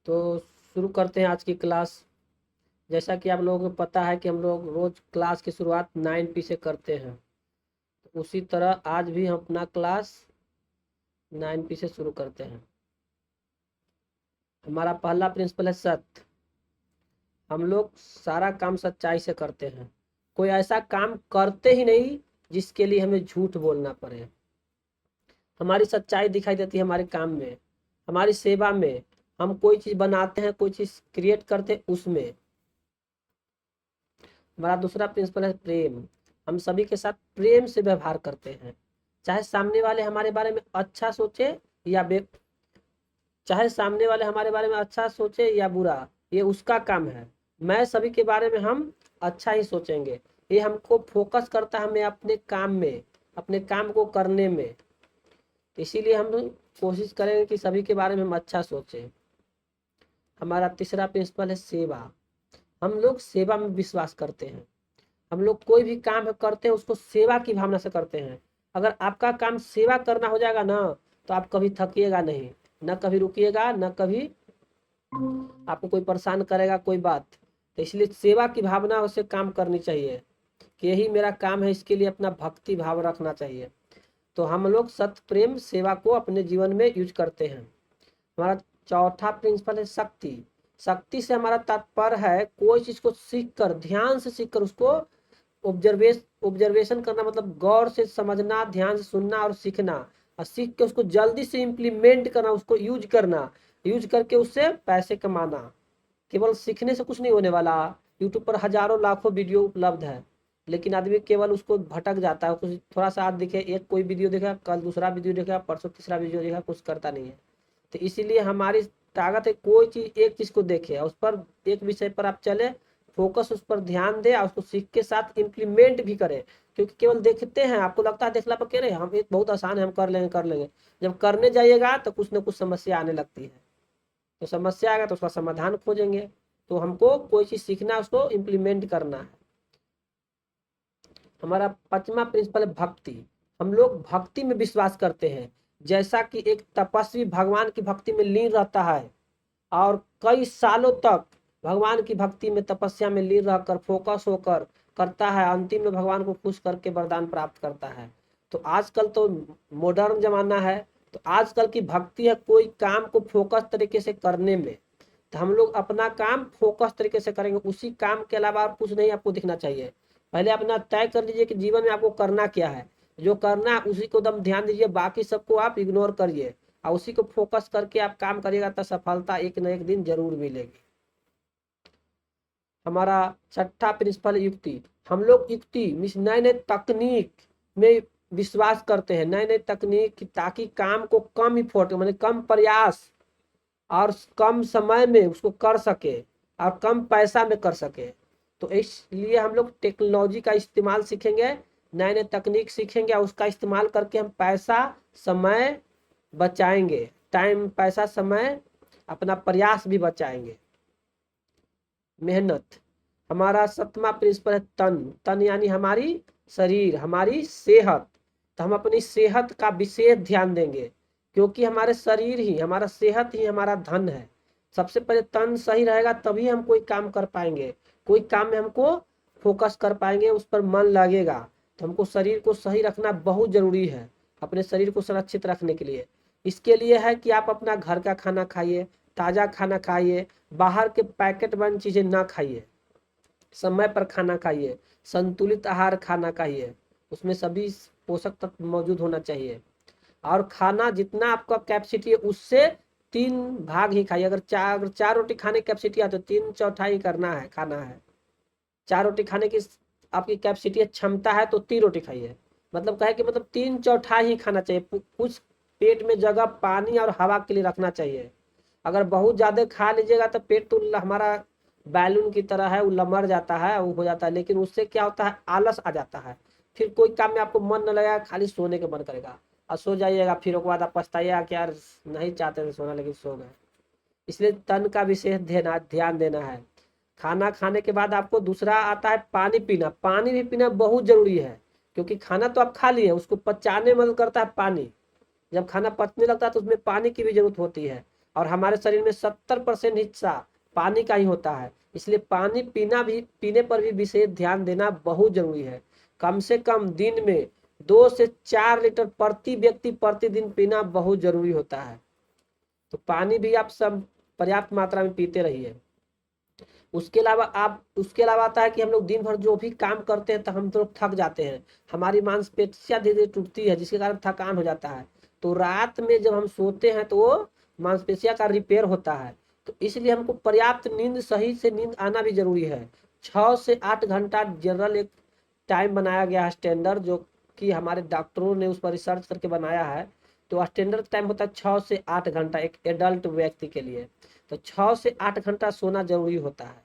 तो शुरू करते हैं आज की क्लास। जैसा कि आप लोगों को पता है कि हम लोग रोज क्लास की शुरुआत 9 P से करते हैं, तो उसी तरह आज भी हम अपना क्लास 9 P से शुरू करते हैं। हमारा पहला प्रिंसिपल है सत्य। हम लोग सारा काम सच्चाई से करते हैं। कोई ऐसा काम करते ही नहीं जिसके लिए हमें झूठ बोलना पड़े। हमारी सच्चाई दिखाई देती है हमारे काम में, हमारी सेवा में। हम कोई चीज़ बनाते हैं, कोई चीज़ क्रिएट करते हैं, उसमें। हमारा दूसरा प्रिंसिपल है प्रेम। हम सभी के साथ प्रेम से व्यवहार करते हैं, चाहे सामने वाले हमारे बारे में अच्छा सोचे या चाहे सामने वाले हमारे बारे में अच्छा सोचे या बुरा, ये उसका काम है। मैं सभी के बारे में हम अच्छा ही सोचेंगे। ये हमको फोकस करता है हमें अपने काम में, अपने काम को करने में। इसीलिए हम कोशिश करेंगे कि सभी के बारे में हम अच्छा सोचें। हमारा तीसरा प्रिंसिपल है सेवा। हम लोग सेवा में विश्वास करते हैं। हम लोग कोई भी काम करते हैं उसको सेवा की भावना से करते हैं। अगर आपका काम सेवा करना हो जाएगा ना, तो आप कभी थकिएगा नहीं, न कभी रुकिएगा, न कभी आपको कोई परेशान करेगा कोई बात। तो इसलिए सेवा की भावना से काम करनी चाहिए कि यही मेरा काम है, इसके लिए अपना भक्ति भाव रखना चाहिए। तो हम लोग सत्य, प्रेम, सेवा को अपने जीवन में यूज करते हैं। हमारा चौथा प्रिंसिपल है शक्ति। शक्ति से हमारा तात्पर्य है कोई चीज को सीख कर, ध्यान से सीख कर उसको ऑब्जर्वेशन करना, मतलब गौर से समझना, ध्यान से सुनना और सीखना, और सीख के उसको जल्दी से इम्प्लीमेंट करना, उसको यूज करना, यूज करके उससे पैसे कमाना। केवल सीखने से कुछ नहीं होने वाला। यूट्यूब पर हजारों लाखों वीडियो उपलब्ध है, लेकिन आदमी केवल उसको भटक जाता है। कुछ थोड़ा सा आज दिखे, एक कोई वीडियो देखा, कल दूसरा वीडियो देखा, परसों तीसरा वीडियो देखा, कुछ करता नहीं है। तो इसीलिए हमारी ताकत है कोई चीज, एक चीज को देखे और उस पर, एक विषय पर आप चले, फोकस उस पर ध्यान दे और उसको सीख के साथ इम्प्लीमेंट भी करें। क्योंकि केवल देखते हैं, आपको लगता है देखला पर कह रहे हम, ये बहुत आसान है, हम कर लेंगे कर लेंगे। जब करने जाइएगा तो कुछ ना कुछ समस्या आने लगती है। तो समस्या आएगा तो उसका समाधान खोजेंगे। तो हमको कोई चीज सीखना है, उसको इम्प्लीमेंट करना है। हमारा पांचवा प्रिंसिपल है भक्ति। हम लोग भक्ति में विश्वास करते हैं। जैसा कि एक तपस्वी भगवान की भक्ति में लीन रहता है और कई सालों तक भगवान की भक्ति में, तपस्या में लीन रहकर, फोकस होकर करता है, अंतिम में भगवान को खुश करके वरदान प्राप्त करता है। तो आजकल तो मॉडर्न जमाना है, तो आजकल की भक्ति है कोई काम को फोकस तरीके से करने में। तो हम लोग अपना काम फोकस तरीके से करेंगे, उसी काम के अलावा और कुछ नहीं आपको दिखना चाहिए। पहले अपना तय कर लीजिए कि जीवन में आपको करना क्या है। जो करना है उसी को दम ध्यान दीजिए, बाकी सबको आप इग्नोर करिए और उसी को फोकस करके आप काम करिएगा, तो सफलता एक न एक दिन जरूर मिलेगी। हमारा छठा प्रिंसिपल युक्ति। हम लोग युक्ति मीन्स नए नए तकनीक में विश्वास करते हैं, नए नए तकनीक, ताकि काम को कम इफोर्ट, माने कम प्रयास और कम समय में उसको कर सके और कम पैसा में कर सके। तो इसलिए हम लोग टेक्नोलॉजी का इस्तेमाल सीखेंगे, नए नए तकनीक सीखेंगे और उसका इस्तेमाल करके हम पैसा, समय बचाएंगे। टाइम, पैसा, समय, अपना प्रयास भी बचाएंगे। मेहनत। हमारा सातवां प्रिंसिपल है तन। तन यानी हमारी शरीर, हमारी सेहत। तो हम अपनी सेहत का विशेष ध्यान देंगे, क्योंकि हमारे शरीर ही, हमारा सेहत ही हमारा धन है। सबसे पहले तन सही रहेगा तभी हम कोई काम कर पाएंगे, कोई काम में हमको फोकस कर पाएंगे, उस पर मन लगेगा। तो हमको शरीर को सही रखना बहुत जरूरी है, अपने शरीर को सुरक्षित रखने के लिए। इसके लिए है कि आप अपना घर का खाना खाइए, ताजा खाना खाइए, बाहर के पैकेट बंद चीजें ना खाइए, समय पर खाना खाइए, संतुलित आहार खाना खाइए, उसमें सभी पोषक तत्व मौजूद होना चाहिए। और खाना जितना आपका कैपेसिटी है उससे 3 भाग ही खाइए। अगर चार रोटी खाने की कैपेसिटी है तो 3/4 करना है, खाना है। 4 रोटी खाने की आपकी कैपेसिटी है, क्षमता है, तो 3 रोटी खाइए। मतलब कहे कि मतलब 3/4 ही खाना चाहिए। कुछ पेट में जगह पानी और हवा के लिए रखना चाहिए। अगर बहुत ज्यादा खा लीजिएगा तो पेट तो हमारा बैलून की तरह है, वो लमड़ जाता है, वो हो जाता है। लेकिन उससे क्या होता है, आलस आ जाता है, फिर कोई काम में आपको मन न लगेगा, खाली सोने के मन करेगा और सो जाइएगा। फिर उसके बाद आप पछताइएगा कि यार नहीं चाहते थे सोना लेकिन सो गए। इसलिए तन का विशेष ध्यान देना है। खाना खाने के बाद आपको दूसरा आता है पानी पीना। पानी भी पीना बहुत जरूरी है, क्योंकि खाना तो आप खा लिए, उसको पचाने में मदद करता है पानी। जब खाना पचने लगता है तो उसमें पानी की भी जरूरत होती है। और हमारे शरीर में 70% हिस्सा पानी का ही होता है। इसलिए पानी पीने पर भी विशेष ध्यान देना बहुत जरूरी है। कम से कम दिन में 2 से 4 लीटर प्रति व्यक्ति प्रतिदिन पीना बहुत जरूरी होता है। तो पानी भी आप सब पर्याप्त मात्रा में पीते रहिए। उसके अलावा आता है कि हम लोग दिन भर जो भी काम करते हैं तो हम लोग थक जाते हैं, हमारी मांसपेशियां धीरे धीरे टूटती है, जिसके कारण थकान हो जाता है। तो रात में जब हम सोते हैं तो वो मांसपेशियां का रिपेयर होता है। तो इसलिए हमको पर्याप्त नींद, सही से नींद आना भी जरूरी है। 6 से 8 घंटा जनरल एक टाइम बनाया गया है स्टैंडर्ड, जो कि हमारे डॉक्टरों ने उस पर रिसर्च करके बनाया है। तो स्टैंडर्ड टाइम होता है 6 से 8 घंटा एक एडल्ट व्यक्ति के लिए। तो 6 से 8 घंटा सोना जरूरी होता है।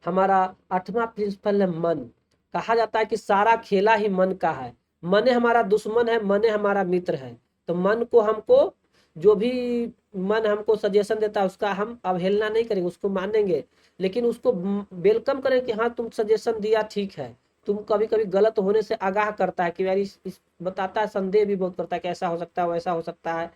हमारा 8वां प्रिंसिपल है मन। कहा जाता है कि सारा खेला ही मन का है। मन हमारा दुश्मन है, मन हमारा मित्र है। तो मन को हमको, जो भी मन हमको सजेशन देता है उसका हम अवहेलना नहीं करेंगे, उसको मानेंगे। लेकिन उसको वेलकम करें कि हाँ तुम सजेशन दिया, ठीक है। तुम कभी कभी गलत होने से आगाह करता है कि यार इस बताता है, संदेह भी बहुत करता है कि ऐसा हो सकता है, वैसा हो सकता है।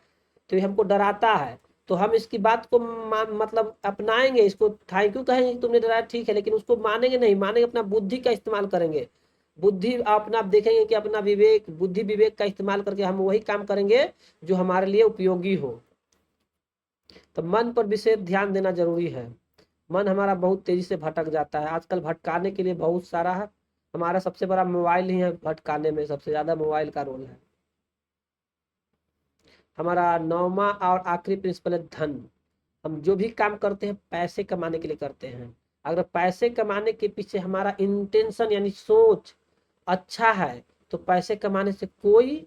तो ये हमको डराता है। तो हम इसकी बात को मतलब अपनाएंगे, इसको थैंक यू कहेंगे कि तुमने डराया, ठीक है, लेकिन उसको मानेंगे नहीं, मानेंगे अपना बुद्धि का इस्तेमाल करेंगे। बुद्धि अपना आप देखेंगे कि अपना विवेक, बुद्धि विवेक का इस्तेमाल करके हम वही काम करेंगे जो हमारे लिए उपयोगी हो। तो मन पर विशेष ध्यान देना जरूरी है। मन हमारा बहुत तेजी से भटक जाता है। आजकल भटकाने के लिए बहुत सारा है। हमारा सबसे बड़ा मोबाइल ही है, भटकाने में सबसे ज्यादा मोबाइल का रोल है। हमारा 9वां और आखिरी प्रिंसिपल है धन। हम जो भी काम करते हैं पैसे कमाने के लिए करते हैं। अगर पैसे कमाने के पीछे हमारा इंटेंशन यानी सोच अच्छा है तो पैसे कमाने से कोई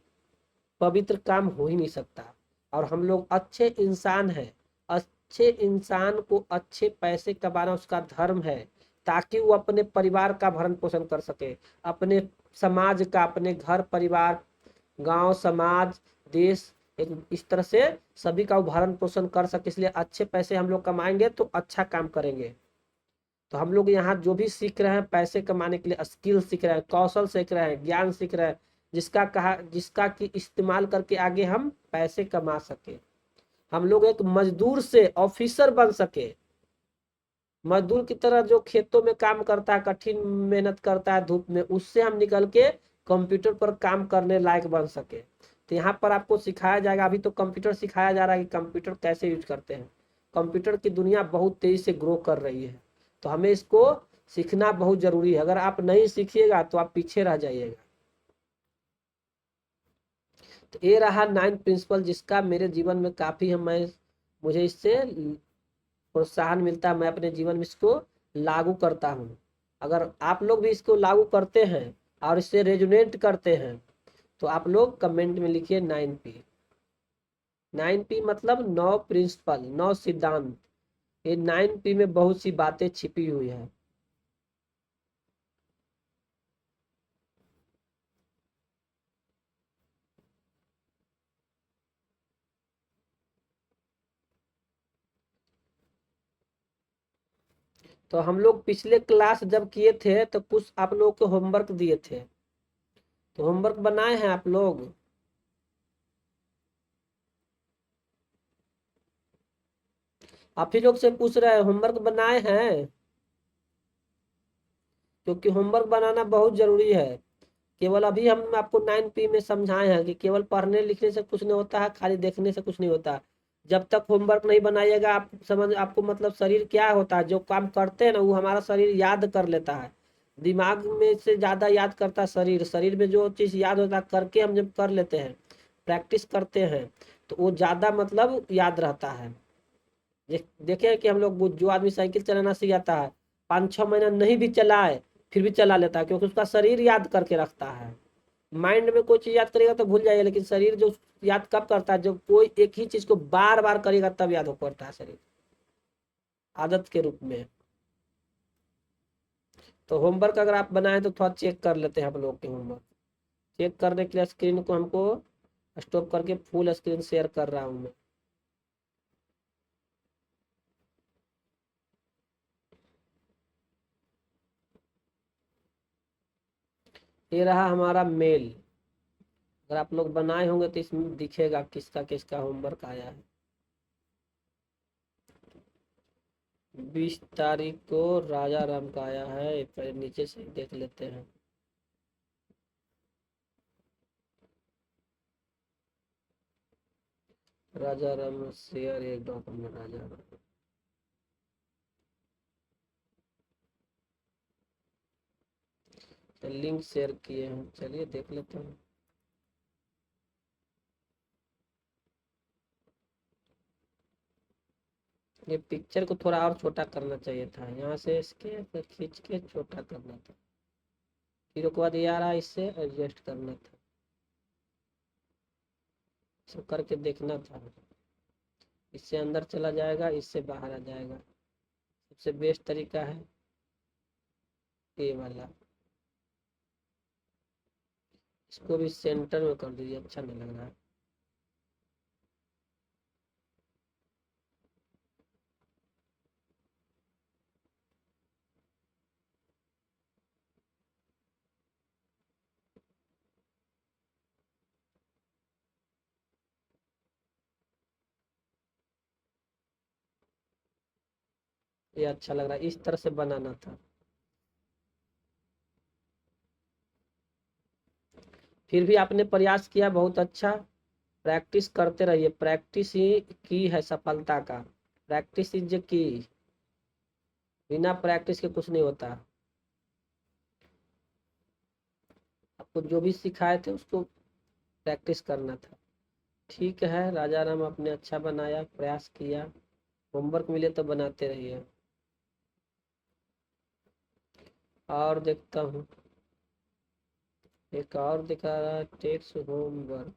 पवित्र काम हो ही नहीं सकता। और हम लोग अच्छे इंसान हैं। अच्छे इंसान को अच्छे पैसे कमाना उसका धर्म है, ताकि वो अपने परिवार का भरण पोषण कर सके, अपने समाज का, अपने घर परिवार, गांव, समाज, देश, एक इस तरह से सभी का भरण पोषण कर सके। इसलिए अच्छे पैसे हम लोग कमाएंगे तो अच्छा काम करेंगे। तो हम लोग यहाँ जो भी सीख रहे हैं पैसे कमाने के लिए, स्किल सीख रहे हैं, कौशल सीख रहे हैं, ज्ञान सीख रहे हैं, जिसका कि इस्तेमाल करके आगे हम पैसे कमा सके। हम लोग एक मजदूर से ऑफिसर बन सके। मजदूर की तरह जो खेतों में काम करता है, कठिन मेहनत करता है धूप में, उससे हम निकल के कंप्यूटर पर काम करने लायक बन सके। तो यहाँ पर आपको सिखाया जाएगा, अभी तो कंप्यूटर सिखाया जा रहा है कि कंप्यूटर कैसे यूज करते हैं। कंप्यूटर की दुनिया बहुत तेजी से ग्रो कर रही है, तो हमें इसको सीखना बहुत जरूरी है। अगर आप नहीं सीखिएगा तो आप पीछे रह जाइएगा। तो ये रहा 9 प्रिंसिपल, जिसका मेरे जीवन में काफी मुझे इससे प्रोत्साहन मिलता है। मैं अपने जीवन में इसको लागू करता हूँ। अगर आप लोग भी इसको लागू करते हैं और इससे रेजोनेट करते हैं तो आप लोग कमेंट में लिखिए 9P। 9P मतलब 9 प्रिंसिपल, 9 सिद्धांत। ये 9P में बहुत सी बातें छिपी हुई है। तो हम लोग पिछले क्लास जब किए थे तो कुछ आप लोग को होमवर्क दिए थे, तो होमवर्क बनाए हैं आप लोग? आप ही लोग से पूछ रहे हैं, होमवर्क बनाए हैं? क्योंकि होमवर्क बनाना बहुत जरूरी है। केवल अभी हम आपको 9P में समझाए हैं कि केवल पढ़ने लिखने से कुछ नहीं होता है, खाली देखने से कुछ नहीं होता। जब तक होमवर्क नहीं बनाइएगा आप आपको मतलब शरीर क्या होता है, जो काम करते हैं ना वो हमारा शरीर याद कर लेता है। दिमाग में से ज्यादा याद करता है शरीर। शरीर में जो चीज याद होता है करके हम जब कर लेते हैं, प्रैक्टिस करते हैं, तो वो ज्यादा मतलब याद रहता है। देखे कि हम लोग, जो आदमी साइकिल चलाना सीख जाता है 5-6 महीना नहीं भी चलाए फिर भी चला लेता है, क्योंकि उसका शरीर याद करके रखता है। माइंड में कोई चीज याद करेगा तो भूल जाएगा, लेकिन शरीर जो याद कब करता है, जब कोई एक ही चीज को बार बार करेगा तब याद हो करता है शरीर, आदत के रूप में। तो होमवर्क अगर आप बनाए तो थोड़ा चेक कर लेते हैं आप लोग के होमवर्क। चेक करने के लिए स्क्रीन को हमको स्टॉप करके फुल स्क्रीन शेयर कर रहा हूँ मैं। ये रहा हमारा मेल। अगर आप लोग बनाए होंगे तो इसमें दिखेगा किसका किसका होमवर्क आया है। 20 तारीख को राजा राम का आया है, पहले नीचे से देख लेते हैं। राजा राम शेयर एक डॉक्यूमेंट राजा राम, लिंक शेयर किए हैं, चलिए देख लेते हैं। ये पिक्चर को थोड़ा और छोटा करना चाहिए था, यहाँ से इसके फिर खींच के छोटा करना था, फिर उसके बाद ये आ रहा है, इससे एडजस्ट करना था, सब करके देखना था। इससे अंदर चला जाएगा, इससे बाहर आ जाएगा। सबसे बेस्ट तरीका है ये वाला, इसको भी सेंटर में कर दीजिए, अच्छा नहीं लग रहा है। ये अच्छा लग रहा है, इस तरह से बनाना था। फिर भी आपने प्रयास किया, बहुत अच्छा। प्रैक्टिस करते रहिए, प्रैक्टिस ही की है सफलता का। प्रैक्टिस इज की, बिना प्रैक्टिस के कुछ नहीं होता। आपको जो भी सिखाए थे उसको प्रैक्टिस करना था। ठीक है, राजा राम आपने अच्छा बनाया, प्रयास किया। होमवर्क मिले तो बनाते रहिए। और देखता हूँ, एक और दिखा रहा है टेक्स्ट होमवर्क।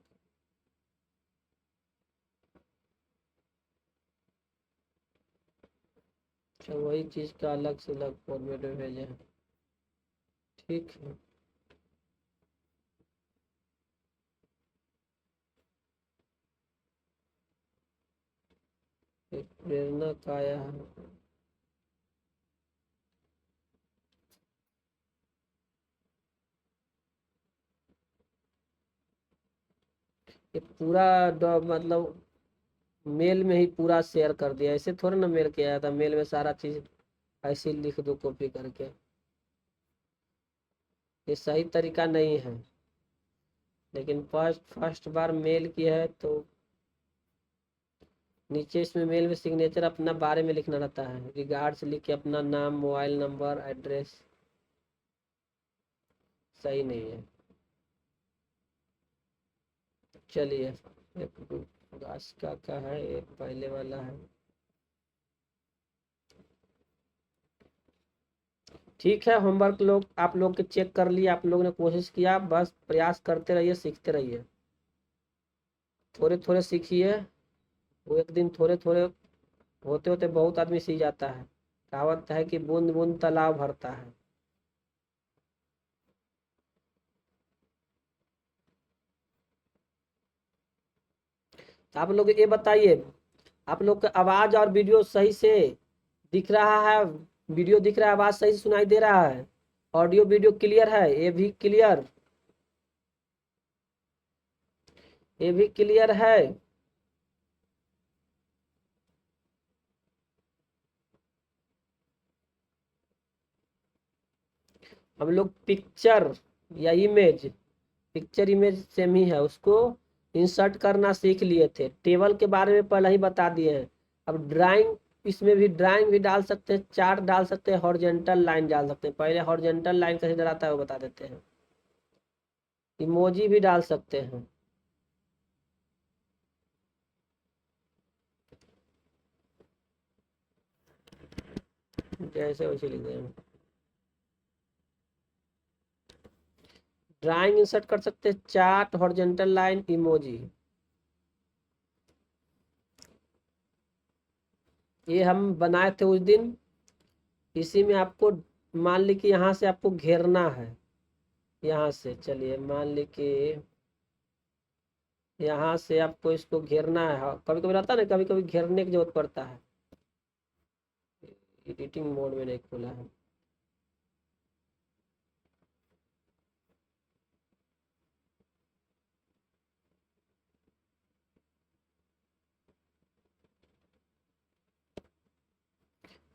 अच्छा, वही चीज का अलग से अलग फॉर्मेट में भेजे हैं, ठीक है। एक प्रेरणा का आया है, ये पूरा मतलब मेल में ही पूरा शेयर कर दिया, ऐसे थोड़ा ना मेल किया था, मेल में सारा चीज ऐसे ही लिख दो कॉपी करके, ये सही तरीका नहीं है। लेकिन फर्स्ट बार मेल किया है तो नीचे इसमें मेल में सिग्नेचर अपना बारे में लिखना रहता है, रिगार्ड्स लिख के अपना नाम, मोबाइल नंबर, एड्रेस, सही नहीं है। चलिए, एक रास्का का है, एक पहले वाला है। ठीक है, होमवर्क लोग आप लोग के चेक कर लिए, आप लोगों ने कोशिश किया, बस प्रयास करते रहिए, सीखते रहिए, थोड़े थोड़े सीखिए। वो एक दिन थोड़े थोड़े होते होते बहुत आदमी सीख जाता है। कहावत है कि बूंद बूंद तालाब भरता है। आप लोग ये बताइए, आप लोग का आवाज और वीडियो सही से दिख रहा है? वीडियो दिख रहा है, आवाज सही से सुनाई दे रहा है? ऑडियो वीडियो क्लियर है? ये भी क्लियर, ये भी क्लियर है? हम लोग पिक्चर या इमेज, पिक्चर इमेज सेम ही है, उसको इंसर्ट करना सीख लिए थे, टेबल के बारे में पहले ही बता दिए हैं। अब ड्राइंग, इसमें भी ड्राइंग भी डाल सकते हैं, चार्ट डाल सकते हैं, हॉरिजॉन्टल लाइन डाल सकते हैं। पहले हॉरिजॉन्टल लाइन कैसे डलाता है वो बता देते हैं। इमोजी भी डाल सकते हैं, जैसे वैसे लिख दें। ड्राइंग इंसर्ट कर सकते हैं, चार्ट, हॉरिजॉन्टल लाइन, इमोजी। ये हम बनाए थे उस दिन। इसी में आपको मान ली कि यहाँ से आपको घेरना है, यहाँ से चलिए मान ली कि यहाँ से आपको इसको घेरना है। हाँ, कभी कभी रहता है ना, कभी कभी घेरने की जरूरत पड़ता है। एडिटिंग मोड में नहीं खोला है।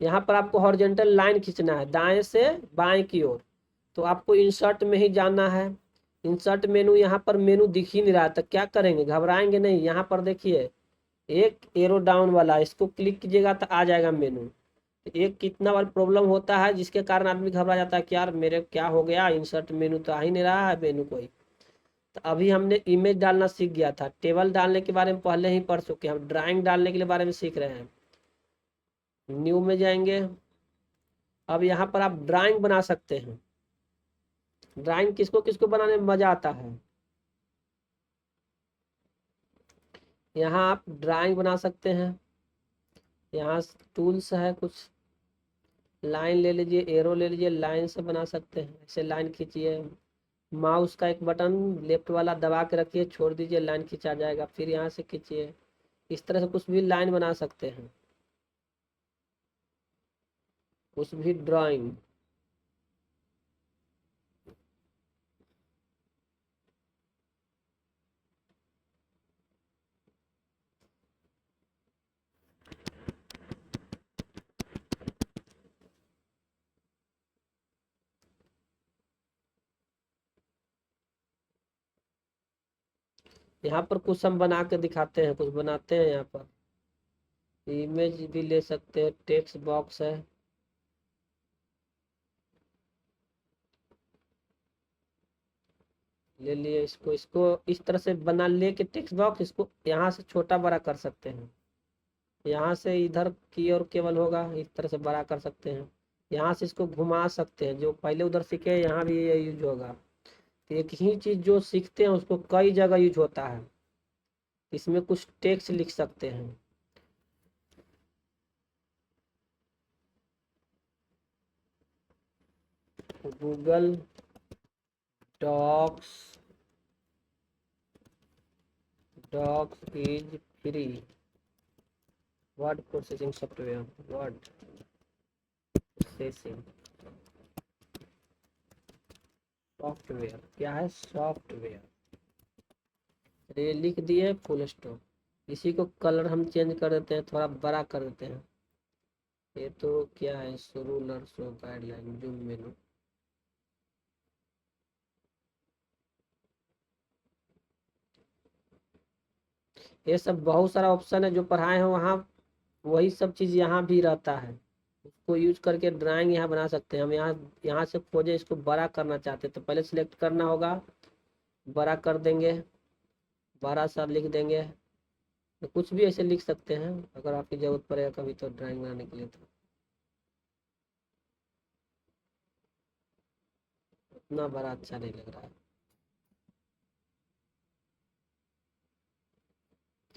यहाँ पर आपको हॉरिजॉन्टल लाइन खींचना है दाएं से बाएं की ओर। तो आपको इंसर्ट में ही जाना है। इंसर्ट मेनू, यहाँ पर मेनू दिख ही नहीं रहा था, क्या करेंगे, घबराएंगे नहीं। यहाँ पर देखिए एक एरो डाउन वाला, इसको क्लिक कीजिएगा तो आ जाएगा मेनू। एक कितना बार प्रॉब्लम होता है जिसके कारण आदमी घबरा जाता है कि यार मेरे क्या हो गया, इंसर्ट मेनू तो आ ही नहीं रहा है मेनू कोई। तो अभी हमने इमेज डालना सीख गया था, टेबल डालने के बारे में पहले ही पढ़ चुके हैं, हम ड्राइंग डालने के लिए बारे में सीख रहे हैं। न्यू में जाएंगे। अब यहाँ पर आप ड्राइंग बना सकते हैं। ड्राइंग किसको किसको बनाने में मजा आता है, यहाँ आप ड्राइंग बना सकते हैं। यहाँ टूल्स है कुछ, लाइन ले लीजिए, एरो ले लीजिए, लाइन से बना सकते हैं। ऐसे लाइन खींचिए, माउस का एक बटन लेफ्ट वाला दबा के रखिए, छोड़ दीजिए, लाइन खींचा जाएगा। फिर यहाँ से खींचिए, इस तरह से कुछ भी लाइन बना सकते हैं, कुछ भी ड्राइंग। यहाँ पर कुछ हम बना के दिखाते हैं, कुछ बनाते हैं। यहाँ पर इमेज भी ले सकते हैं, टेक्स्ट बॉक्स है, ले लिए इसको। इसको इस तरह से बना ले के टेक्स्ट बॉक्स, इसको यहाँ से छोटा बड़ा कर सकते हैं। यहाँ से इधर की ओर केवल होगा, इस तरह से बड़ा कर सकते हैं। यहाँ से इसको घुमा सकते हैं, जो पहले उधर सीखे यहाँ भी ये यूज होगा। एक ही चीज जो सीखते हैं उसको कई जगह यूज होता है। इसमें कुछ टेक्स्ट लिख सकते हैं। Google docs, docs is free word processing software, word processing software, क्या है सॉफ्टवेयर, ये लिख दिए, फुल स्टॉप। इसी को कलर हम चेंज कर देते हैं, थोड़ा बड़ा कर देते हैं। ये तो क्या है, रूलर शो गाइडलाइन, जूम मेनू। ये सब बहुत सारा ऑप्शन है जो पढ़ाए हैं वहाँ, वही सब चीज़ यहाँ भी रहता है। उसको यूज करके ड्राइंग यहाँ बना सकते हैं। हम यहाँ से खोजे, इसको बड़ा करना चाहते हैं तो पहले सिलेक्ट करना होगा, बड़ा कर देंगे, बड़ा सा लिख देंगे। तो कुछ भी ऐसे लिख सकते हैं अगर आपकी ज़रूरत पड़ेगा कभी तो ड्राइंग बनाने के लिए। तो उतना बड़ा अच्छा नहीं लग रहा है।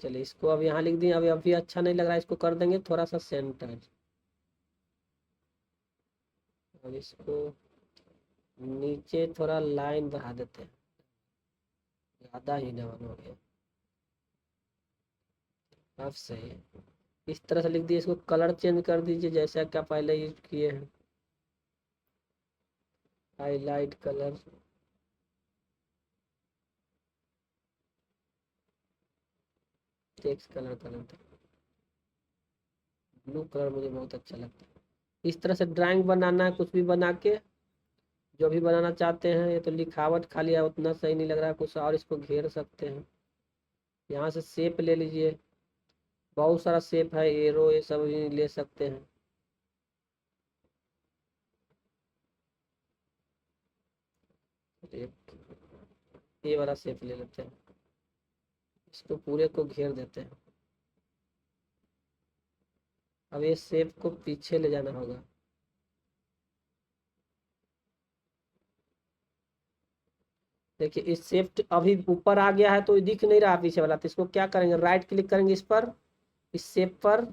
चलिए इसको अब यहाँ लिख दिए, अभी अच्छा नहीं लग रहा है, इसको कर देंगे थोड़ा सा सेंटर। अब इसको नीचे थोड़ा लाइन बढ़ा देते हैं, ज़्यादा ही डबल हो गया। अब सही है, इस तरह से लिख दिए। इसको कलर चेंज कर दीजिए जैसा क्या पहले यूज किए हैं, हाईलाइट कलर, टेक्स्ट कलर कर देते हैं, ब्लू कलर मुझे बहुत अच्छा लगता है। इस तरह से ड्राइंग बनाना है, कुछ भी बना के जो भी बनाना चाहते हैं। ये तो लिखावट खाली है, उतना सही नहीं लग रहा है, कुछ और इसको घेर सकते हैं। यहाँ से शेप ले लीजिए, बहुत सारा शेप है, एरो ये सब भी ले सकते हैं। एक ये वाला शेप ले लेते हैं, इसको पूरे को घेर देते हैं। अब ये शेप को पीछे ले जाना होगा। देखिए इस शेप अभी ऊपर आ गया है तो दिख नहीं रहा पीछे वाला, तो इसको क्या करेंगे, राइट क्लिक करेंगे इस पर, इस शेप पर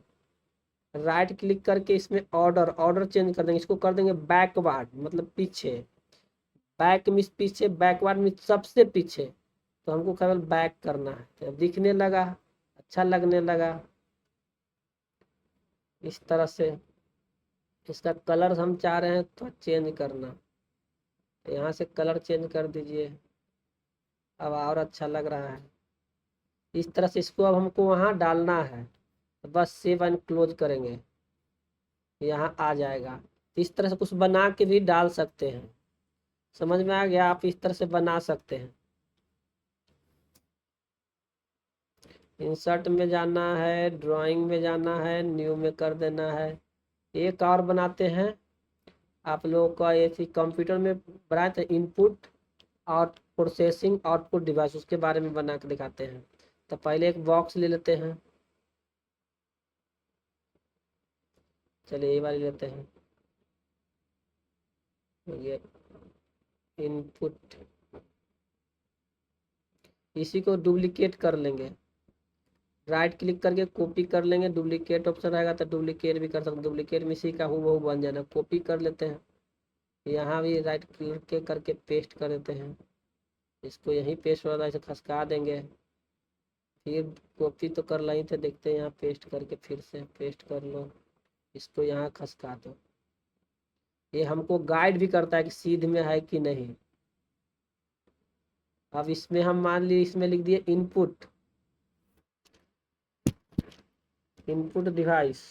राइट क्लिक करके इसमें ऑर्डर, ऑर्डर चेंज कर देंगे। इसको कर देंगे बैकवर्ड, मतलब पीछे। बैक मीन्स पीछे, बैकवर्ड मीन्स सबसे पीछे। तो हमको केवल बैक करना है, तो दिखने लगा, अच्छा लगने लगा। इस तरह से इसका कलर हम चाह रहे हैं तो चेंज करना, तो यहाँ से कलर चेंज कर दीजिए, अब और अच्छा लग रहा है। इस तरह से इसको अब हमको वहाँ डालना है, तो बस सेव एंड क्लोज करेंगे। यहाँ आ जाएगा। इस तरह से कुछ बना के भी डाल सकते हैं। समझ में आ गया? आप इस तरह से बना सकते हैं। इंसर्ट में जाना है, ड्राइंग में जाना है, न्यू में कर देना है। एक और बनाते हैं आप लोगों का, ये कंप्यूटर में बनाए थे इनपुट और प्रोसेसिंग आउटपुट डिवाइस, उसके बारे में बना के दिखाते हैं। तो पहले एक बॉक्स ले लेते हैं। चलिए ये वाली लेते हैं, ये इनपुट। इसी को डुप्लीकेट कर लेंगे, राइट क्लिक करके कॉपी कर लेंगे। डुप्लीकेट ऑप्शन आएगा तो डुप्लीकेट भी कर सकते, डुप्लीकेट में इसी का हूबहू बन जाना। कॉपी कर लेते हैं, यहाँ भी राइट क्लिक करके पेस्ट कर देते हैं। इसको यहीं पेस्ट हो रहा है, इसे खसका देंगे। फिर कॉपी तो कर ली थे, देखते हैं यहाँ पेस्ट करके, फिर से पेस्ट कर लो, इसको यहाँ खसका दो। ये हमको गाइड भी करता है कि सीध में है कि नहीं। अब इसमें हम मान ली इसमें लिख दिए input, input device,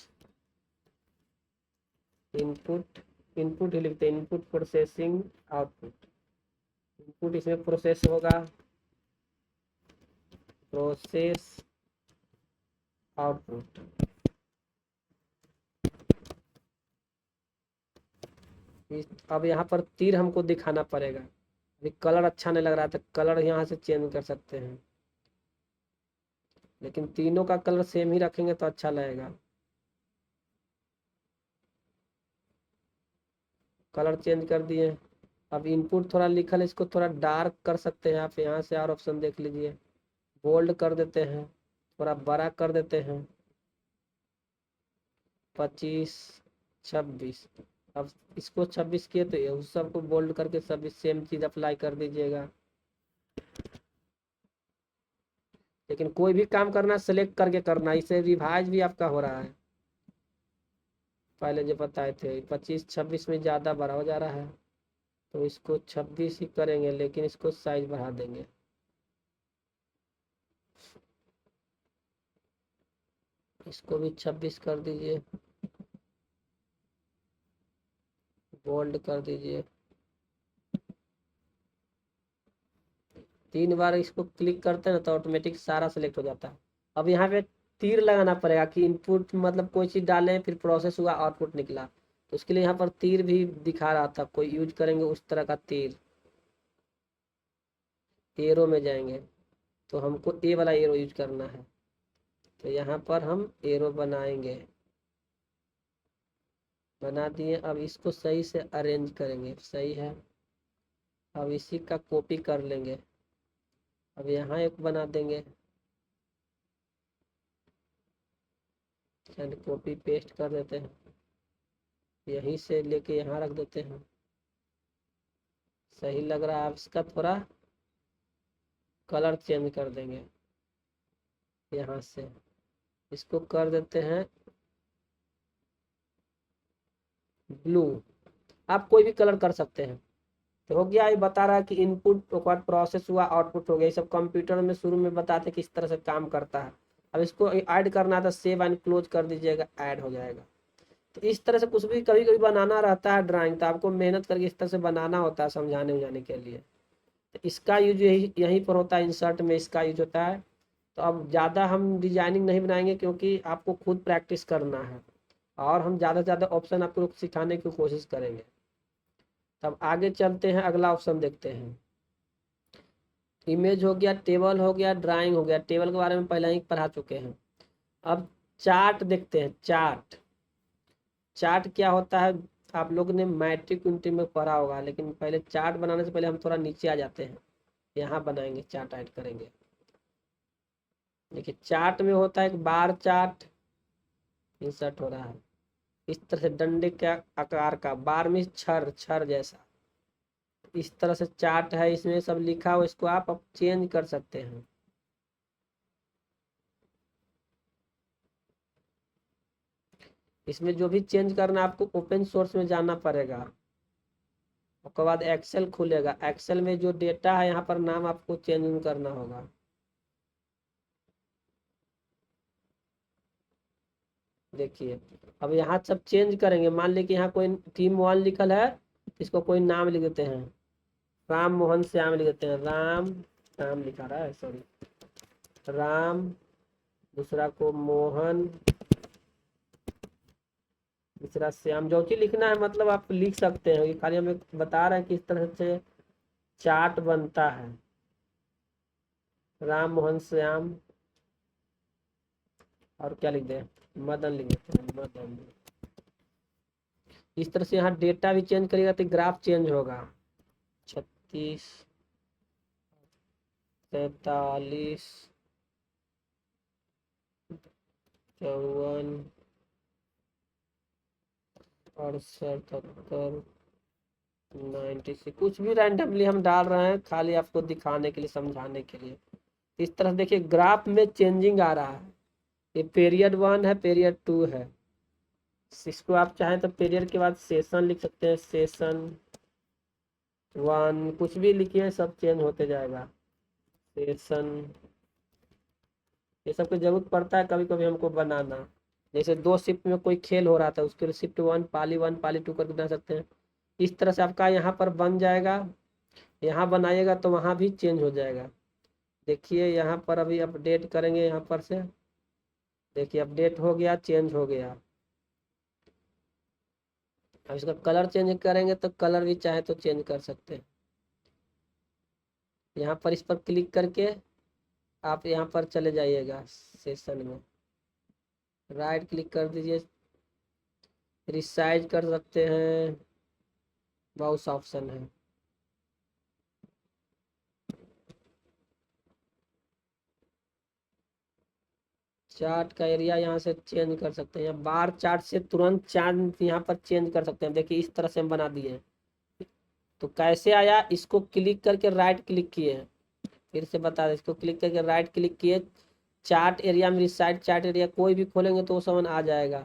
input, input ही लिखते हैं, इनपुट प्रोसेसिंग आउटपुट। इनपुट इसमें प्रोसेस होगा, प्रोसेस आउटपुट। अब यहाँ पर तीर हमको दिखाना पड़ेगा। अभी कलर अच्छा नहीं लग रहा था, कलर यहाँ से चेंज कर सकते हैं, लेकिन तीनों का कलर सेम ही रखेंगे तो अच्छा लगेगा। कलर चेंज कर दिए। अब इनपुट थोड़ा लिखल है, इसको थोड़ा डार्क कर सकते हैं आप, यहाँ से और ऑप्शन देख लीजिए। बोल्ड कर देते हैं, थोड़ा बड़ा कर देते हैं, 25, 26। अब इसको 26 किए तो ये उस सबको बोल्ड करके सब सेम चीज़ अप्लाई कर दीजिएगा। लेकिन कोई भी काम करना सेलेक्ट करके करना, इसे रिवाइज भी आपका हो रहा है। पहले जो बताए थे 25 26 में ज़्यादा बड़ा हो जा रहा है, तो इसको 26 ही करेंगे, लेकिन इसको साइज बढ़ा देंगे। इसको भी 26 कर दीजिए, बोल्ड कर दीजिए। 3 बार इसको क्लिक करते हैं ना तो ऑटोमेटिक सारा सेलेक्ट हो जाता है। अब यहाँ पे तीर लगाना पड़ेगा कि इनपुट मतलब कोई चीज़ डालें, फिर प्रोसेस हुआ, आउटपुट निकला, तो उसके लिए यहाँ पर तीर भी दिखा रहा था, कोई यूज करेंगे उस तरह का तीर। एरो में जाएंगे तो हमको ए वाला एरो यूज करना है, तो यहाँ पर हम एरो बनाएंगे। बना दिए। अब इसको सही से अरेंज करेंगे, सही है। अब इसी का कॉपी कर लेंगे, अब यहाँ एक बना देंगे, एंड कॉपी पेस्ट कर देते हैं, यहीं से लेके यहाँ रख देते हैं। सही लग रहा है। अब इसका थोड़ा कलर चेंज कर देंगे, यहाँ से इसको कर देते हैं ब्लू। आप कोई भी कलर कर सकते हैं। तो हो गया। ये बता रहा है कि इनपुट बाद प्रोसेस हुआ, आउटपुट हो गया। ये सब कंप्यूटर में शुरू में बताते किस तरह से काम करता है। अब इसको ऐड करना था, सेव एंड क्लोज कर दीजिएगा, ऐड हो जाएगा। तो इस तरह से कुछ भी कभी कभी बनाना रहता है ड्राइंग, तो आपको मेहनत करके इस तरह से बनाना होता है समझाने उजाने के लिए। तो इसका यूज यहीं पर होता है, इंसर्ट में इसका यूज होता है। तो अब ज़्यादा हम डिजाइनिंग नहीं बनाएंगे, क्योंकि आपको खुद प्रैक्टिस करना है, और हम ज़्यादा से ज़्यादा ऑप्शन आपको सिखाने की कोशिश करेंगे। तब आगे चलते हैं, अगला ऑप्शन देखते हैं। इमेज हो गया, टेबल हो गया, ड्राइंग हो गया। टेबल के बारे में पहले ही पढ़ा चुके हैं। अब चार्ट देखते हैं। चार्ट, चार्ट क्या होता है आप लोग ने मैट्रिक यूनिट में पढ़ा होगा, लेकिन पहले चार्ट बनाने से पहले हम थोड़ा नीचे आ जाते हैं। यहाँ बनाएंगे, चार्ट ऐड करेंगे। देखिए चार्ट में होता है एक बार चार्ट, इंसर्ट हो रहा है इस तरह से, डंडे के आकार का, बार में छर, छर जैसा। इस तरह से चार्ट है, इसमें सब लिखा हो, इसको आप अब चेंज कर सकते हैं। इसमें जो भी चेंज करना आपको ओपन सोर्स में जाना पड़ेगा। उसके बाद एक्सेल खुलेगा, एक्सेल में जो डेटा है यहाँ पर नाम आपको चेंज करना होगा। देखिए अब यहाँ सब चेंज करेंगे। मान लीजिए कि यहाँ कोई टीम 1 लिखल है, इसको कोई नाम लिख देते हैं, राम मोहन श्याम लिख देते हैं, राम राम लिखा रहा है, सॉरी, राम, दूसरा को मोहन, तीसरा श्याम। जो चीज लिखना है मतलब आप लिख सकते हैं, ये खाली हमें बता रहे हैं कि इस तरह से चार्ट बनता है। राम मोहन श्याम, और क्या लिख दें, मदन लिख देते हैं, मदन। इस तरह से यहाँ डेटा भी चेंज करेगा तो ग्राफ चेंज होगा। 36, 43, 54, 68, 70, 96, कुछ भी रैंडमली हम डाल रहे हैं खाली आपको दिखाने के लिए, समझाने के लिए। इस तरह देखिए ग्राफ में चेंजिंग आ रहा है। ये पीरियड 1 है, पीरियड 2 है। इसको आप चाहें तो पीरियड के बाद सेशन लिख सकते हैं, सेशन 1, कुछ भी लिखिए, सब चेंज होते जाएगा। सेशन, ये सब की जरूरत पड़ता है कभी कभी हमको बनाना। जैसे 2 शिफ्ट में कोई खेल हो रहा था, उसके लिए शिफ्ट 1 पाली 1 पाली 2 करके बना सकते हैं। इस तरह से आपका यहाँ पर बन जाएगा। यहाँ बनाइएगा तो वहाँ भी चेंज हो जाएगा। देखिए यहाँ पर अभी अपडेट करेंगे, यहाँ पर से देखिए अपडेट हो गया, चेंज हो गया। अब इसका कलर चेंज करेंगे तो कलर भी चाहे तो चेंज कर सकते हैं। यहाँ पर इस पर क्लिक करके आप यहाँ पर चले जाइएगा, सेशन में राइट क्लिक कर दीजिए, रिसाइज कर सकते हैं, बहुत ऑप्शन है। चार्ट का एरिया यहाँ से चेंज कर सकते हैं, या बार चार्ट से तुरंत चार्ट यहाँ पर चेंज कर सकते हैं। देखिए इस तरह से हम बना दिए। तो कैसे आया, इसको क्लिक करके राइट क्लिक किए, फिर से बता दें, इसको क्लिक करके राइट क्लिक किए, चार्ट एरिया में रिसाइज चार्ट एरिया कोई भी खोलेंगे तो वो समझ आ जाएगा।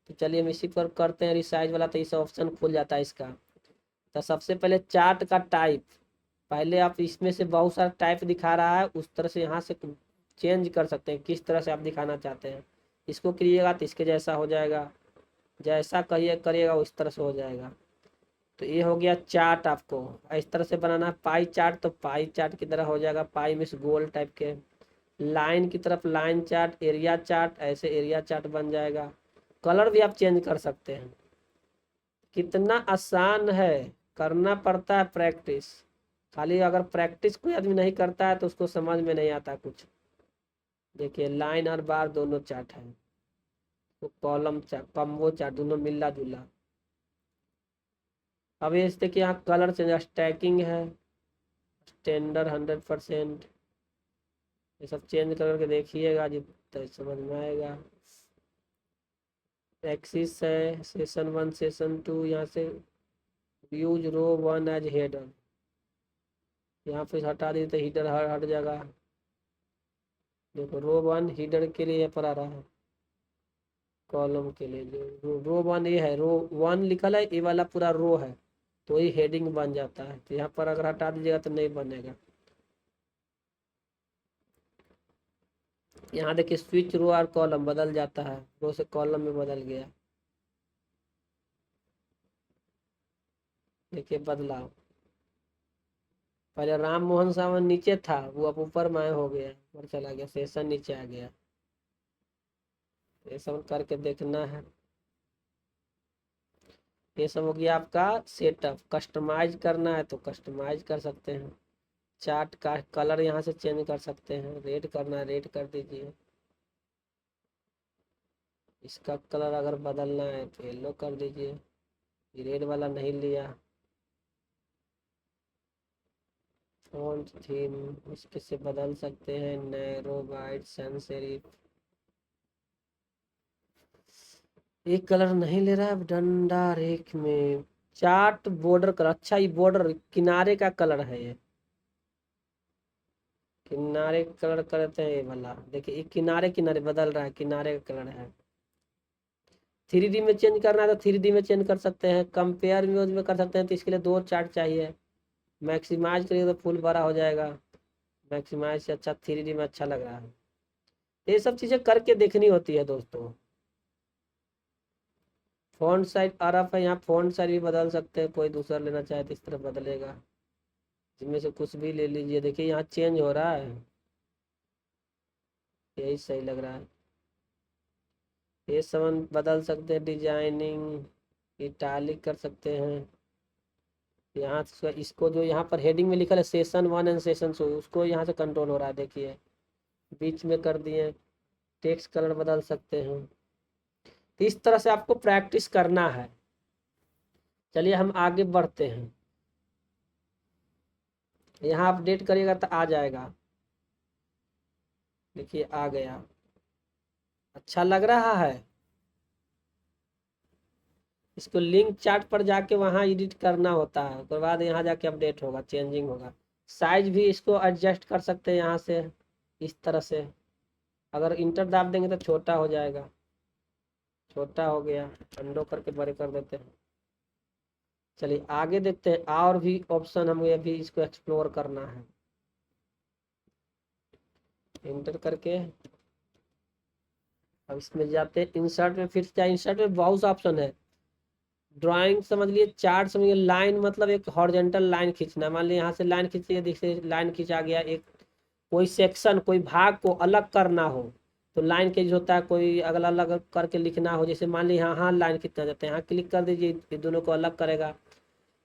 तो चलिए हम इसी पर करते हैं रिसाइज वाला, तो इस ऑप्शन खुल जाता है इसका। तो सबसे पहले चार्ट का टाइप, पहले आप इसमें से बहुत सारा टाइप दिखा रहा है, उस तरह से यहाँ से चेंज कर सकते हैं, किस तरह से आप दिखाना चाहते हैं। इसको करिएगा तो इसके जैसा हो जाएगा, जैसा करिए करिएगा उस तरह से हो जाएगा। तो ये हो गया चार्ट। आपको इस तरह से बनाना है पाई चार्ट, तो पाई चार्ट की तरह हो जाएगा, पाई में से गोल टाइप के। लाइन की तरफ लाइन चार्ट, एरिया चार्ट, ऐसे एरिया चार्ट बन जाएगा। कलर भी आप चेंज कर सकते हैं। कितना आसान है, करना पड़ता है प्रैक्टिस। खाली अगर प्रैक्टिस कोई आदमी नहीं करता है तो उसको समझ में नहीं आता कुछ। देखिए लाइन और बार दोनों चार्ट है, तो कॉलम चार्ट, कम्बो चार्ट, दोनों मिला जुला। अब ये देखिए यहाँ कलर चेंज, स्टैकिंग है, स्टैंडर्ड 100%, ये सब चेंज करके देखिएगा जी तो समझ में आएगा। एक्सिस है, सेशन 1 सेशन 2, यहाँ से यूज रो 1 एज हेडर, यहाँ पे हटा दी तो हीडर हट जाएगा। देखो रो 1 हीडर के लिए पर आ रहा है, कॉलम के लिए जो रो 1 ये है, रो 1 लिखल है, ये वाला पूरा रो है, तो ये हेडिंग बन जाता है। तो यहाँ पर अगर हटा दीजिएगा तो नहीं बनेगा। यहाँ देखिए स्विच रो और कॉलम बदल जाता है, रो से कॉलम में बदल गया। देखिए बदलाव, पहले राम मोहन सावन नीचे था, वो अब ऊपर में हो गया, ऊपर चला गया, सेशन नीचे आ गया। ये सब करके देखना है। ये सब हो गया आपका सेटअप। कस्टमाइज करना है तो कस्टमाइज कर सकते हैं। चार्ट का कलर यहाँ से चेंज कर सकते हैं, रेड करना है रेड कर दीजिए। इसका कलर अगर बदलना है तो येलो कर दीजिए, रेड वाला नहीं लिया। फॉन्ट थीम इसके से बदल सकते हैं, नैरो वाइट सैंस सेरिफ। एक कलर नहीं ले रहा है डंडा रेख में। चार्ट बॉर्डर कलर, अच्छा ये बॉर्डर किनारे का कलर है, ये किनारे कलर करते हैं ये वाला। देखिए ये किनारे किनारे बदल रहा है, किनारे का कलर है। 3D में चेंज करना है तो 3D में चेंज कर सकते हैं, कंपेयर इमेज में कर सकते हैं, तो इसके लिए 2 चार्ट चाहिए। मैक्सिमाइज करिए तो फुल बड़ा हो जाएगा, मैक्सिमाइज से अच्छा 3D में अच्छा लग रहा है। ये सब चीज़ें करके देखनी होती है दोस्तों। फ़ॉन्ट साइज RF है, यहाँ फ़ॉन्ट साइज भी बदल सकते हैं, कोई दूसरा लेना चाहे तो इस तरह बदलेगा। जिनमें से कुछ भी ले लीजिए, देखिए यहाँ चेंज हो रहा है, यही सही लग रहा है। ये सामान बदल सकते हैं, डिजाइनिंग इटालिक कर सकते हैं। यहाँ इसको जो यहाँ पर हेडिंग में लिखा है सेशन 1 एंड सेशन 2, उसको यहाँ से कंट्रोल हो रहा है, देखिए बीच में कर दिए। टेक्स्ट कलर बदल सकते हैं। तो इस तरह से आपको प्रैक्टिस करना है। चलिए हम आगे बढ़ते हैं। यहाँ अपडेट करिएगा तो आ जाएगा, देखिए आ गया। अच्छा लग रहा है। इसको लिंक चार्ट पर जाके वहाँ एडिट करना होता है, उसके बाद यहाँ जाके अपडेट होगा, चेंजिंग होगा। साइज भी इसको एडजस्ट कर सकते हैं यहाँ से, इस तरह से। अगर इंटर दाब देंगे तो छोटा हो जाएगा, छोटा हो गया, अंडो करके बड़े कर देते हैं। चलिए आगे देखते हैं, और भी ऑप्शन हमें अभी इसको एक्सप्लोर करना है। इंटर करके अब इसमें जाते हैं इंसर्ट में। फिर क्या, इंसर्ट में बहुत ऑप्शन है। ड्राइंग समझ लिए, चार्ट समझ लिए, लाइन मतलब एक हॉरिजॉन्टल लाइन खींचना। मान लीजिए यहाँ से लाइन खींचिए, देखिए लाइन खींचा गया। एक कोई सेक्शन, कोई भाग को अलग करना हो तो लाइन के जो होता है, कोई अगला अलग करके लिखना हो, जैसे मान लीजिए यहाँ लाइन खींचना चाहते हैं, यहाँ क्लिक कर दीजिए, ये दोनों को अलग करेगा।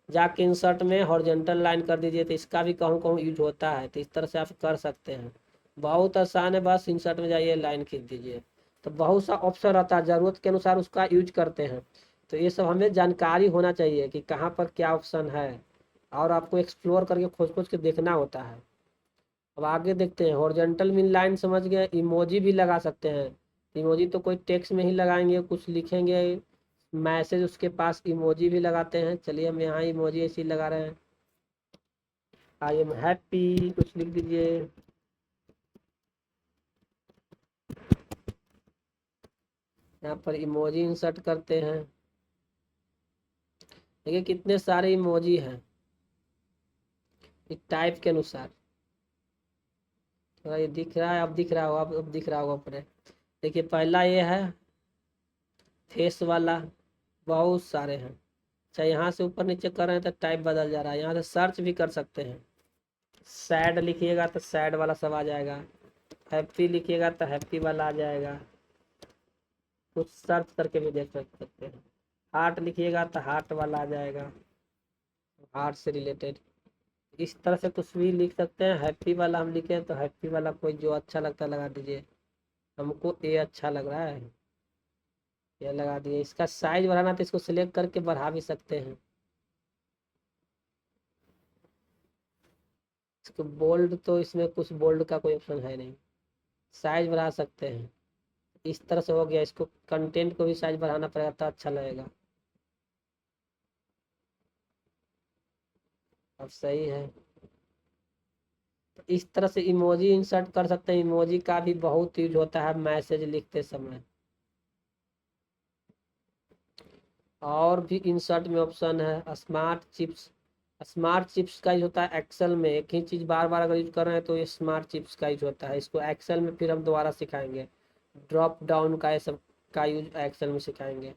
जाके इंसर्ट में हॉरिजॉन्टल लाइन कर दीजिए, तो इसका भी कहूँ कहूँ यूज होता है। तो इस तरह से आप कर सकते हैं, बहुत आसान है। बस इंसर्ट में जाइए, लाइन खींच दीजिए, तो बहुत सा ऑप्शन रहता है, ज़रूरत के अनुसार उसका यूज करते हैं। तो ये सब हमें जानकारी होना चाहिए कि कहाँ पर क्या ऑप्शन है, और आपको एक्सप्लोर करके खोज खोज के देखना होता है। अब आगे देखते हैं। हॉरिजॉन्टल में लाइन समझ गए, इमोजी भी लगा सकते हैं। इमोजी तो कोई टेक्स्ट में ही लगाएंगे, कुछ लिखेंगे मैसेज, उसके पास इमोजी भी लगाते हैं। चलिए हम यहाँ इमोजी ऐसे ही लगा रहे हैं। आई एम हैप्पी कुछ लिख दीजिए। यहाँ पर इमोजी इंसर्ट करते हैं। देखिए कितने सारे इमोजी हैं एक टाइप के अनुसार। थोड़ा ये दिख रहा है, अब दिख रहा होगा, अब दिख रहा होगा अपने। देखिए पहला ये है फेस वाला, बहुत सारे हैं। अच्छा यहाँ से ऊपर नीचे कर रहे हैं तो टाइप बदल जा रहा है। यहाँ से सर्च भी कर सकते हैं। सैड लिखिएगा तो सैड वाला सब आ जाएगा, हैप्पी लिखिएगा तो हैप्पी वाला आ जाएगा। कुछ सर्च करके भी देख सकते हैं। हार्ट लिखिएगा तो हार्ट वाला आ जाएगा, हार्ट से रिलेटेड। इस तरह से कुछ भी लिख सकते हैं। हैप्पी वाला हम लिखे तो हैप्पी वाला कोई जो अच्छा लगता है लगा दीजिए। हमको ये अच्छा लग रहा है, ये लगा दिए। इसका साइज बढ़ाना तो इसको सिलेक्ट करके बढ़ा भी सकते हैं। इसको बोल्ड, तो इसमें कुछ बोल्ड का कोई ऑप्शन है नहीं। साइज बढ़ा सकते हैं। इस तरह से हो गया। इसको कंटेंट को भी साइज बढ़ाना पड़ेगा तो अच्छा लगेगा। अब सही है। तो इस तरह से इमोजी इंसर्ट कर सकते हैं। इमोजी का भी बहुत यूज होता है मैसेज लिखते समय। और भी इंसर्ट में ऑप्शन है स्मार्ट चिप्स। स्मार्ट चिप्स का यूज होता है एक्सेल में। एक ही चीज़ बार बार अगर यूज कर रहे हैं तो ये स्मार्ट चिप्स का यूज होता है। इसको एक्सेल में फिर हम दोबारा सिखाएंगे। ड्रॉप डाउन का ये सब का यूज एक्सेल में सिखाएंगे।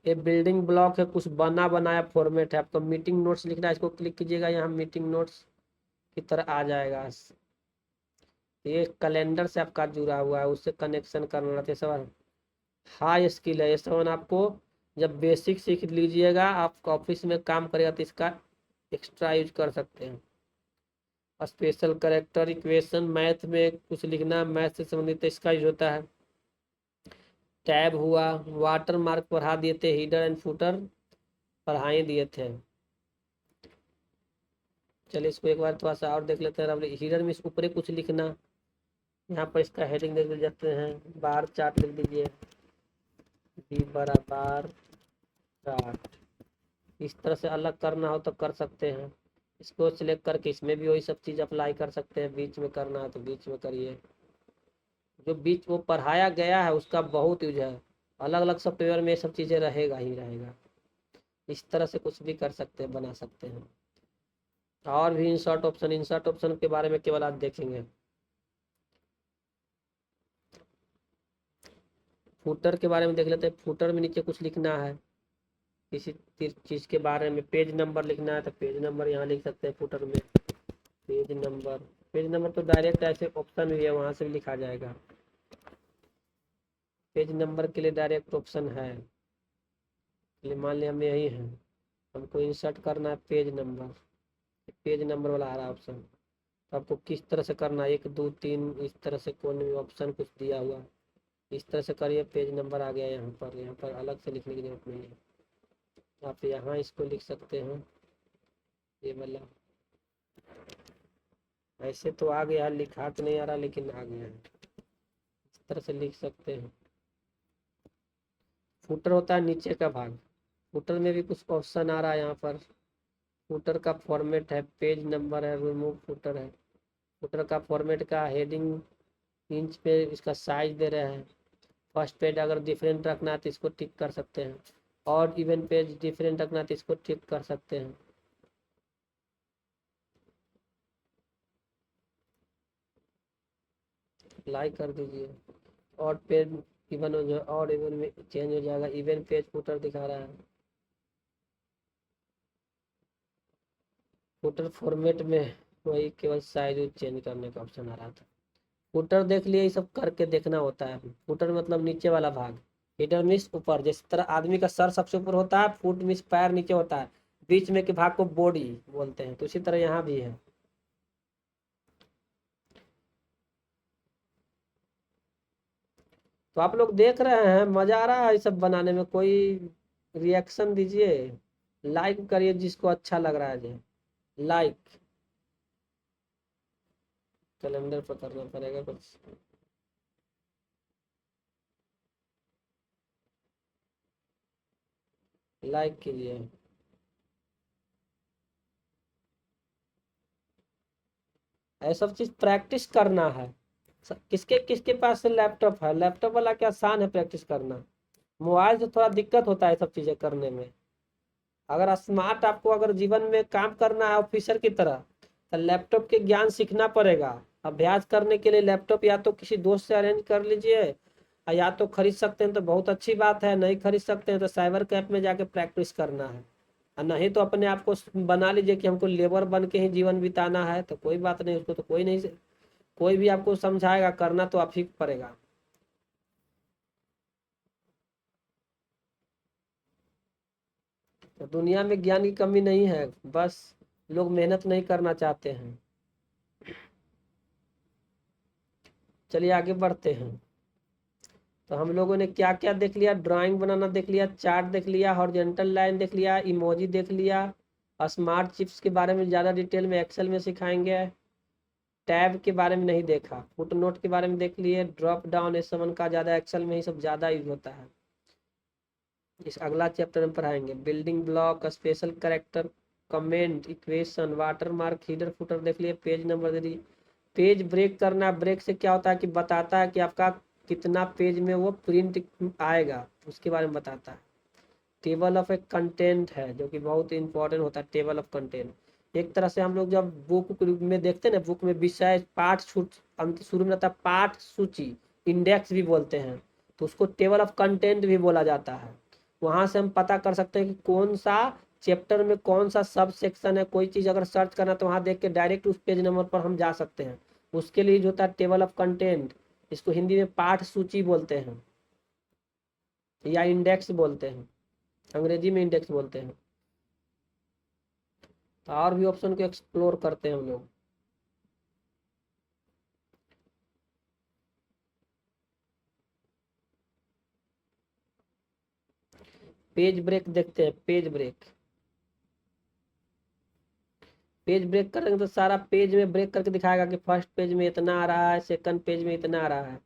ये बिल्डिंग ब्लॉक है, कुछ बना बनाया फॉर्मेट है। आपको मीटिंग नोट्स लिखना है, इसको क्लिक कीजिएगा, यहाँ मीटिंग नोट्स की तरह आ जाएगा। ये कैलेंडर से आपका जुड़ा हुआ है, उससे कनेक्शन करना रहता है। सब हाई स्किल है ये सब। आपको जब बेसिक सीख लीजिएगा, आप ऑफिस में काम करेगा तो इसका एक्स्ट्रा यूज कर सकते हैं। स्पेशल करेक्टर इक्वेशन, मैथ में कुछ लिखना, मैथ से संबंधित इसका यूज होता है। टैब हुआ, वाटर मार्क पढ़ा दिए थे, हीडर एंड फुटर पढ़ाई दिए थे। चलिए इसको एक बार थोड़ा सा और देख लेते हैं। अब हीडर में इस ऊपर कुछ लिखना, यहाँ पर इसका हेडिंग देख जाते हैं। बार चार्ट लिख दीजिए, बी बड़ा बार चार्ट। इस तरह से अलग करना हो तो कर सकते हैं। इसको सिलेक्ट करके इसमें भी वही सब चीज़ अप्लाई कर सकते हैं। बीच में करना है तो बीच में करिए। जो बीच वो पढ़ाया गया है उसका बहुत यूज है। अलग अलग सॉफ्टवेयर में ये सब चीज़ें रहेगा ही रहेगा। इस तरह से कुछ भी कर सकते हैं, बना सकते हैं। और भी इंसर्ट ऑप्शन के बारे में केवल आज देखेंगे। फुटर के बारे में देख लेते हैं। फुटर में नीचे कुछ लिखना है, किसी चीज़ के बारे में, पेज नंबर लिखना है तो पेज नंबर यहाँ लिख सकते हैं फुटर में। पेज नंबर, पेज नंबर तो डायरेक्ट ऐसे ऑप्शन भी है, वहाँ से भी लिखा जाएगा। पेज नंबर के लिए डायरेक्ट ऑप्शन है। चलिए मान लिया हम यही है, हमको इंसर्ट करना है पेज नंबर, पेज नंबर वाला आ रहा ऑप्शन। तो आपको किस तरह से करना है, 1 2 3 इस तरह से कोई भी ऑप्शन कुछ दिया हुआ, इस तरह से करिए, पेज नंबर आ गया। यहाँ पर अलग से लिखने की जरूरत नहीं है, आप यहाँ इसको लिख सकते हैं, ये वाला। ऐसे तो आ गया, लिखा तो नहीं आ रहा लेकिन आ गया है, इस तरह से लिख सकते हैं। फुटर होता है नीचे का भाग, फुटर में भी कुछ ऑप्शन आ रहा है यहाँ पर। फुटर का फॉर्मेट है, पेज नंबर है, रिमूव फुटर है। फुटर का फॉर्मेट का हेडिंग इंच पे, इसका साइज दे रहे हैं। फर्स्ट पेज अगर डिफरेंट रखना है तो इसको टिक कर सकते हैं, और इवन पेज डिफरेंट रखना है तो इसको टिक कर सकते हैं। लाइक कर दीजिए। और पेज इवन हो जाए, और इवन में चेंज हो जाएगा, इवन पेज फुटर दिखा रहा है। फुटर फॉर्मेट में वही केवल साइज चेंज करने का ऑप्शन आ रहा था। फुटर देख लिए, ये सब करके देखना होता है। फुटर मतलब नीचे वाला भाग, हेडर मीन्स ऊपर, जिस तरह आदमी का सर सबसे ऊपर होता है, फुट मीन्स पैर नीचे होता है, बीच में के भाग को बॉडी बोलते हैं, तो उसी तरह यहाँ भी है। तो आप लोग देख रहे हैं, मजा आ रहा है ये सब बनाने में? कोई रिएक्शन दीजिए, लाइक करिए जिसको अच्छा लग रहा है जी, लाइक। कैलेंडर पर करना पड़ेगा कुछ। लाइक कीजिए। ऐसा सब चीज प्रैक्टिस करना है। किसके किसके पास से लैपटॉप है? लैपटॉप वाला क्या आसान है प्रैक्टिस करना, मोबाइल से थोड़ा दिक्कत होता है सब चीजें करने में। अगर स्मार्ट आपको अगर जीवन में काम करना है ऑफिसर की तरह, तो लैपटॉप के ज्ञान सीखना पड़ेगा। अभ्यास करने के लिए लैपटॉप या तो किसी दोस्त से अरेंज कर लीजिए, या तो खरीद सकते हैं तो बहुत अच्छी बात है, नहीं खरीद सकते हैं तो साइबर कैफ में जाके प्रैक्टिस करना है। और नहीं तो अपने आप को बना लीजिए कि हमको लेबर बन के ही जीवन बिताना है, तो कोई बात नहीं, उसको तो कोई नहीं, कोई भी आपको समझाएगा, करना तो आप ही को पड़ेगा। तो दुनिया में ज्ञान की कमी नहीं है, बस लोग मेहनत नहीं करना चाहते हैं। चलिए आगे बढ़ते हैं। तो हम लोगों ने क्या क्या देख लिया? ड्राइंग बनाना देख लिया, चार्ट देख लिया, हॉरिजॉन्टल लाइन देख लिया, इमोजी देख लिया। स्मार्ट चिप्स के बारे में ज़्यादा डिटेल में एक्सेल में सिखाएंगे। टैब के बारे में नहीं देखा, फुट नोट के बारे में देख लिए। ड्रॉप डाउन इस समन का ज़्यादा एक्सेल में ही सब ज़्यादा यूज होता है। इस अगला चैप्टर में पढ़ाएंगे building block, special character, comment, equation, water mark, header footer देख लिए। पेज नंबर दे दी। पेज ब्रेक करना, ब्रेक से क्या होता है कि बताता है कि आपका कितना पेज में वो प्रिंट आएगा, उसके बारे में बताता है। टेबल ऑफ ए कंटेंट है जो कि बहुत इंपॉर्टेंट होता है। टेबल ऑफ कंटेंट एक तरह से हम लोग जब बुक में देखते हैं ना, बुक में विषय पाठ अंत शुरू में रहता है पाठ सूची, इंडेक्स भी बोलते हैं, तो उसको टेबल ऑफ कंटेंट भी बोला जाता है। वहां से हम पता कर सकते हैं कि कौन सा चैप्टर में कौन सा सब सेक्शन है। कोई चीज अगर सर्च करना तो वहां देख के डायरेक्ट उस पेज नंबर पर हम जा सकते हैं। उसके लिए जो होता है टेबल ऑफ कंटेंट, इसको हिंदी में पाठ सूची बोलते हैं या इंडेक्स बोलते हैं, अंग्रेजी में इंडेक्स बोलते हैं। तो और भी ऑप्शन को एक्सप्लोर करते हैं हम लोग। पेज ब्रेक देखते हैं, पेज ब्रेक। पेज ब्रेक करेंगे तो सारा पेज में ब्रेक करके दिखाएगा कि फर्स्ट पेज में इतना आ रहा है, सेकंड पेज में इतना आ रहा है।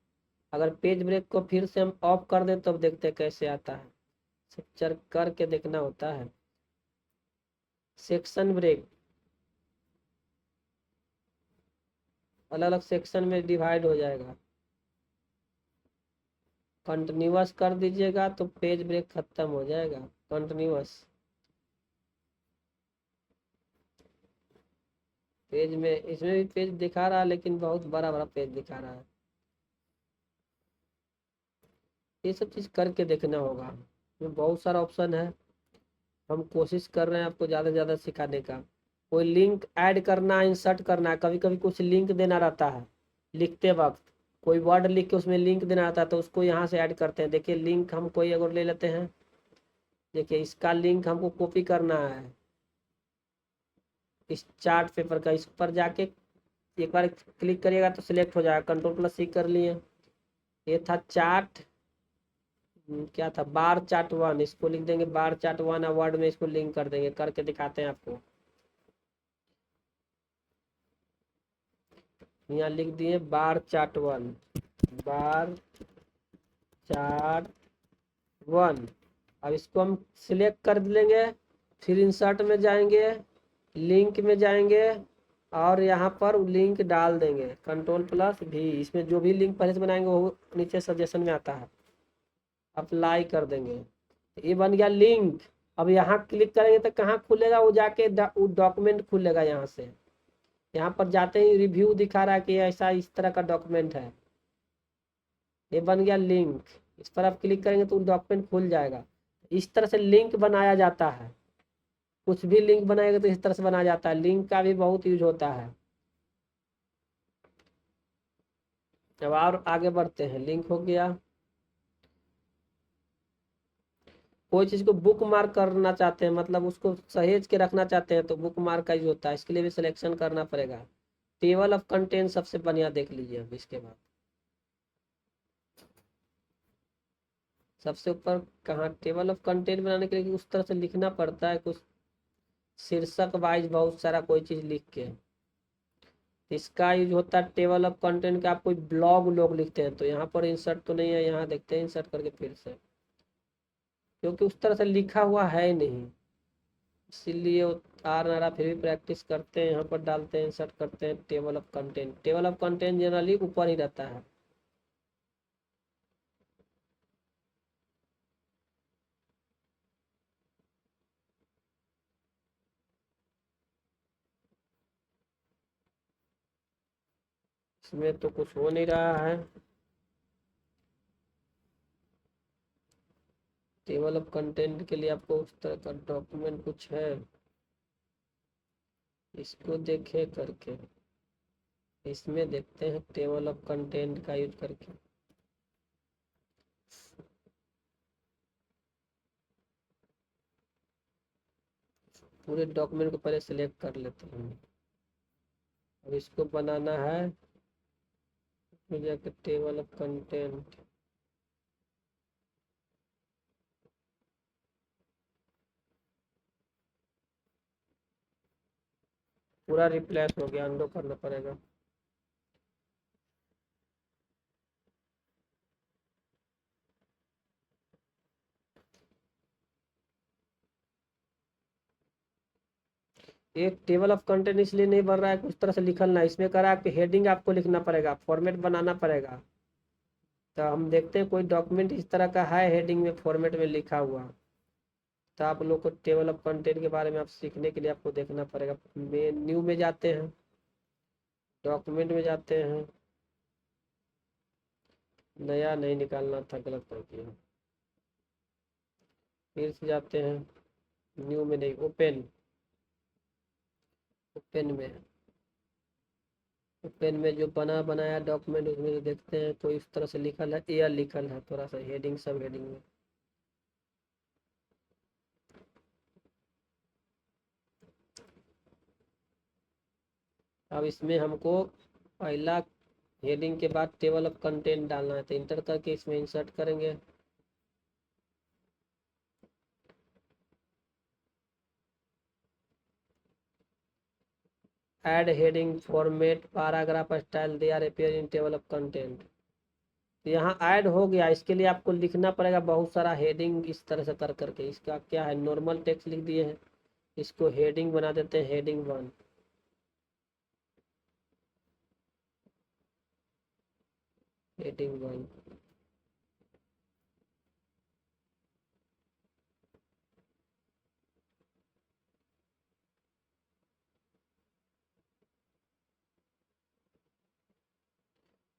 अगर पेज ब्रेक को फिर से हम ऑफ कर दें तब देखते हैं कैसे आता है, कैप्चर करके देखना होता है। सेक्शन ब्रेक अलग अलग सेक्शन में डिवाइड हो जाएगा। कंटिन्यूअस कर दीजिएगा तो पेज ब्रेक खत्म हो जाएगा, कंटिन्यूअस। पेज में इसमें भी पेज दिखा रहा है लेकिन बहुत बड़ा बड़ा पेज दिखा रहा है। ये सब चीज़ करके देखना होगा। इसमें बहुत सारा ऑप्शन है, हम कोशिश कर रहे हैं आपको ज़्यादा से ज़्यादा सिखाने का। कोई लिंक ऐड करना, इंसर्ट करना है, कभी कभी कुछ लिंक देना रहता है लिखते वक्त, कोई वर्ड लिख के उसमें लिंक देना रहता है, तो उसको यहाँ से ऐड करते हैं। देखिए लिंक हम कोई अगर ले लेते हैं, देखिए इसका लिंक हमको कॉपी करना है इस चार्ट पेपर का। इस पर जाके एक बार क्लिक करिएगा तो सिलेक्ट हो जाएगा, कंट्रोल+C कर लिए। ये था चार्ट, क्या था, बार चार्ट 1, इसको लिख देंगे बार चार्ट 1, वर्ड में इसको लिंक कर देंगे। करके दिखाते हैं आपको। यहाँ लिख दिए बार चार्ट 1, बार चार्ट 1। अब इसको हम सिलेक्ट कर लेंगे, फिर इंसर्ट में जाएंगे, लिंक में जाएंगे और यहाँ पर लिंक डाल देंगे कंट्रोल+V। इसमें जो भी लिंक पहले से बनाएंगे वो नीचे सजेशन में आता है, अप्लाई कर देंगे। ये बन गया लिंक। अब यहाँ क्लिक करेंगे तो कहाँ खुलेगा, वो जाके वो डॉक्यूमेंट खुलेगा। यहाँ से यहाँ पर जाते ही रिव्यू दिखा रहा है कि ऐसा इस तरह का डॉक्यूमेंट है। ये बन गया लिंक। इस पर आप क्लिक करेंगे तो डॉक्यूमेंट खुल जाएगा। इस तरह से लिंक बनाया जाता है। कुछ भी लिंक बनाएगा तो इस तरह से बनाया जाता है। लिंक का भी बहुत यूज होता है। अब और आगे बढ़ते हैं। लिंक हो गया। कोई चीज को बुक मार्क करना चाहते हैं, मतलब उसको सहेज के रखना चाहते हैं, तो बुक मार्क का यूज होता है। इसके लिए भी सिलेक्शन करना पड़ेगा। टेबल ऑफ कंटेंट सबसे बढ़िया देख लीजिए। अब इसके बाद सबसे ऊपर कहाँ, टेबल ऑफ कंटेंट बनाने के लिए उस तरह से लिखना पड़ता है, कुछ शीर्षक वाइज बहुत सारा कोई चीज लिख के। इसका यूज होता है टेबल ऑफ कंटेंट का। आप कोई ब्लॉग लोग लिखते हैं तो यहाँ पर इंसर्ट तो नहीं है, यहाँ देखते हैं इंसर्ट करके फिर से, क्योंकि उस तरह से लिखा हुआ है नहीं, इसीलिए उतार ना रहा। फिर भी प्रैक्टिस करते हैं, यहाँ पर डालते हैं, इंसर्ट करते हैं table of content. Table of content generally ऊपर ही रहता है। इसमें तो कुछ हो नहीं रहा है। टेबल ऑफ कंटेंट के लिए आपको उस तरह का डॉक्यूमेंट कुछ है, इसको देखे करके इसमें देखते हैं टेबल ऑफ कंटेंट का यूज करके। पूरे डॉक्यूमेंट को पहले सिलेक्ट कर लेते हैं। अब इसको बनाना है, फिर जाकर टेबल ऑफ कंटेंट। पूरा रिप्लेस हो गया, अनडू करना पड़ेगा। एक टेबल ऑफ कंटेंट इसलिए नहीं बन रहा है, कुछ तरह से लिखना है। इसमें कह रहा है कि हेडिंग आपको लिखना पड़ेगा, फॉर्मेट बनाना पड़ेगा। तो हम देखते हैं कोई डॉक्यूमेंट इस तरह का है, हेडिंग में फॉर्मेट में लिखा हुआ। तो आप लोग को टेबल ऑफ कंटेंट के बारे में आप सीखने के लिए आपको देखना पड़ेगा। न्यू में जाते हैं, डॉक्यूमेंट में जाते हैं। नया नहीं निकालना था, गलत कर दिया। फिर से जाते हैं, न्यू में नहीं, ओपन। ओपन में, ओपन में जो बना बनाया डॉक्यूमेंट उसमें जो देखते हैं तो इस तरह से लिखल है, एयर लिखल है, थोड़ा सा हेडिंग, सब हेडिंग में। अब इसमें हमको पहला हेडिंग के बाद टेबल ऑफ कंटेंट डालना है, तो इंटर करके इसमें इंसर्ट करेंगे। Add heading format paragraph style they are appear in table of content. तो यहाँ ऐड हो गया। इसके लिए आपको लिखना पड़ेगा बहुत सारा हेडिंग इस तरह से कर करके। इसका क्या है, नॉर्मल टेक्स्ट लिख दिए हैं, इसको हेडिंग बना देते हैं, हेडिंग 1, हेडिंग 1।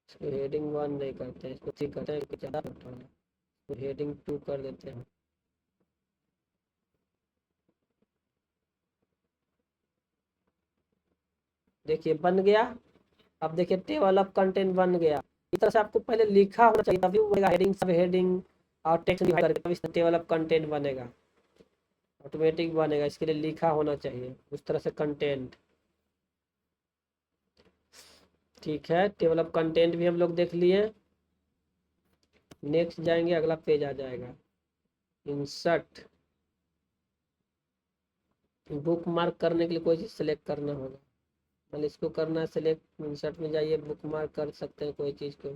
इसको हेडिंग 1 नहीं करते हैं, इसको ठीक करते हैं, ज़्यादा है। तो हेडिंग 2 कर देते हैं। देखिए बन गया। अब देखिए टेबल ऑफ कंटेंट बन गया। इस तरह से आपको पहले लिखा होना चाहिए, तभी वो हेडिंग सब हेडिंग और टेक्स्ट डिवाइड करके तभी इसमें टेबल ऑफ कंटेंट बनेगा, ऑटोमेटिक बनेगा। इसके लिए लिखा होना चाहिए उस तरह से कंटेंट। ठीक है, टेबल ऑफ कंटेंट भी हम लोग देख लिए। नेक्स्ट जाएंगे, अगला पेज आ जाएगा इंसर्ट। बुक मार्क करने के लिए कोई चीज़ सेलेक्ट करना होगा। मतलब इसको करना है सेलेक्ट, इंसर्ट में जाइए, बुक मार्क कर सकते हैं कोई चीज़ को।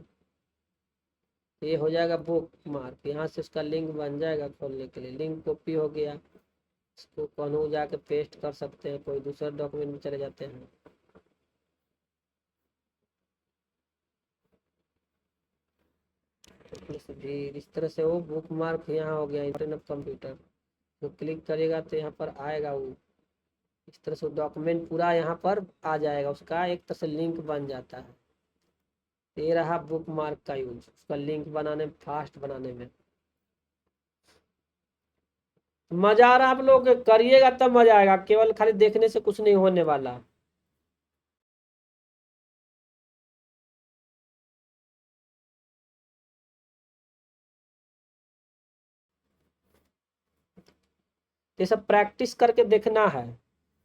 ये हो जाएगा बुक मार्क, यहाँ से उसका लिंक बन जाएगा खोलने के लिए। लिंक कॉपी हो गया, इसको कहूँ जाके पेस्ट कर सकते हैं, कोई दूसरा डॉक्यूमेंट में चले जाते हैं। इस तरह से वो बुक मार्क यहाँ हो गया इंटरनेट कंप्यूटर। तो क्लिक करेगा तो यहाँ पर आएगा वो, इस तरह से डॉक्यूमेंट पूरा यहाँ पर आ जाएगा, उसका एक तरह से लिंक बन जाता है। ये रहा बुक मार्क का यूज, उसका लिंक बनाने में, फास्ट बनाने में। मजा आ रहा है आप लोग, करिएगा तब मजा आएगा, केवल खाली देखने से कुछ नहीं होने वाला। ये सब प्रैक्टिस करके देखना है।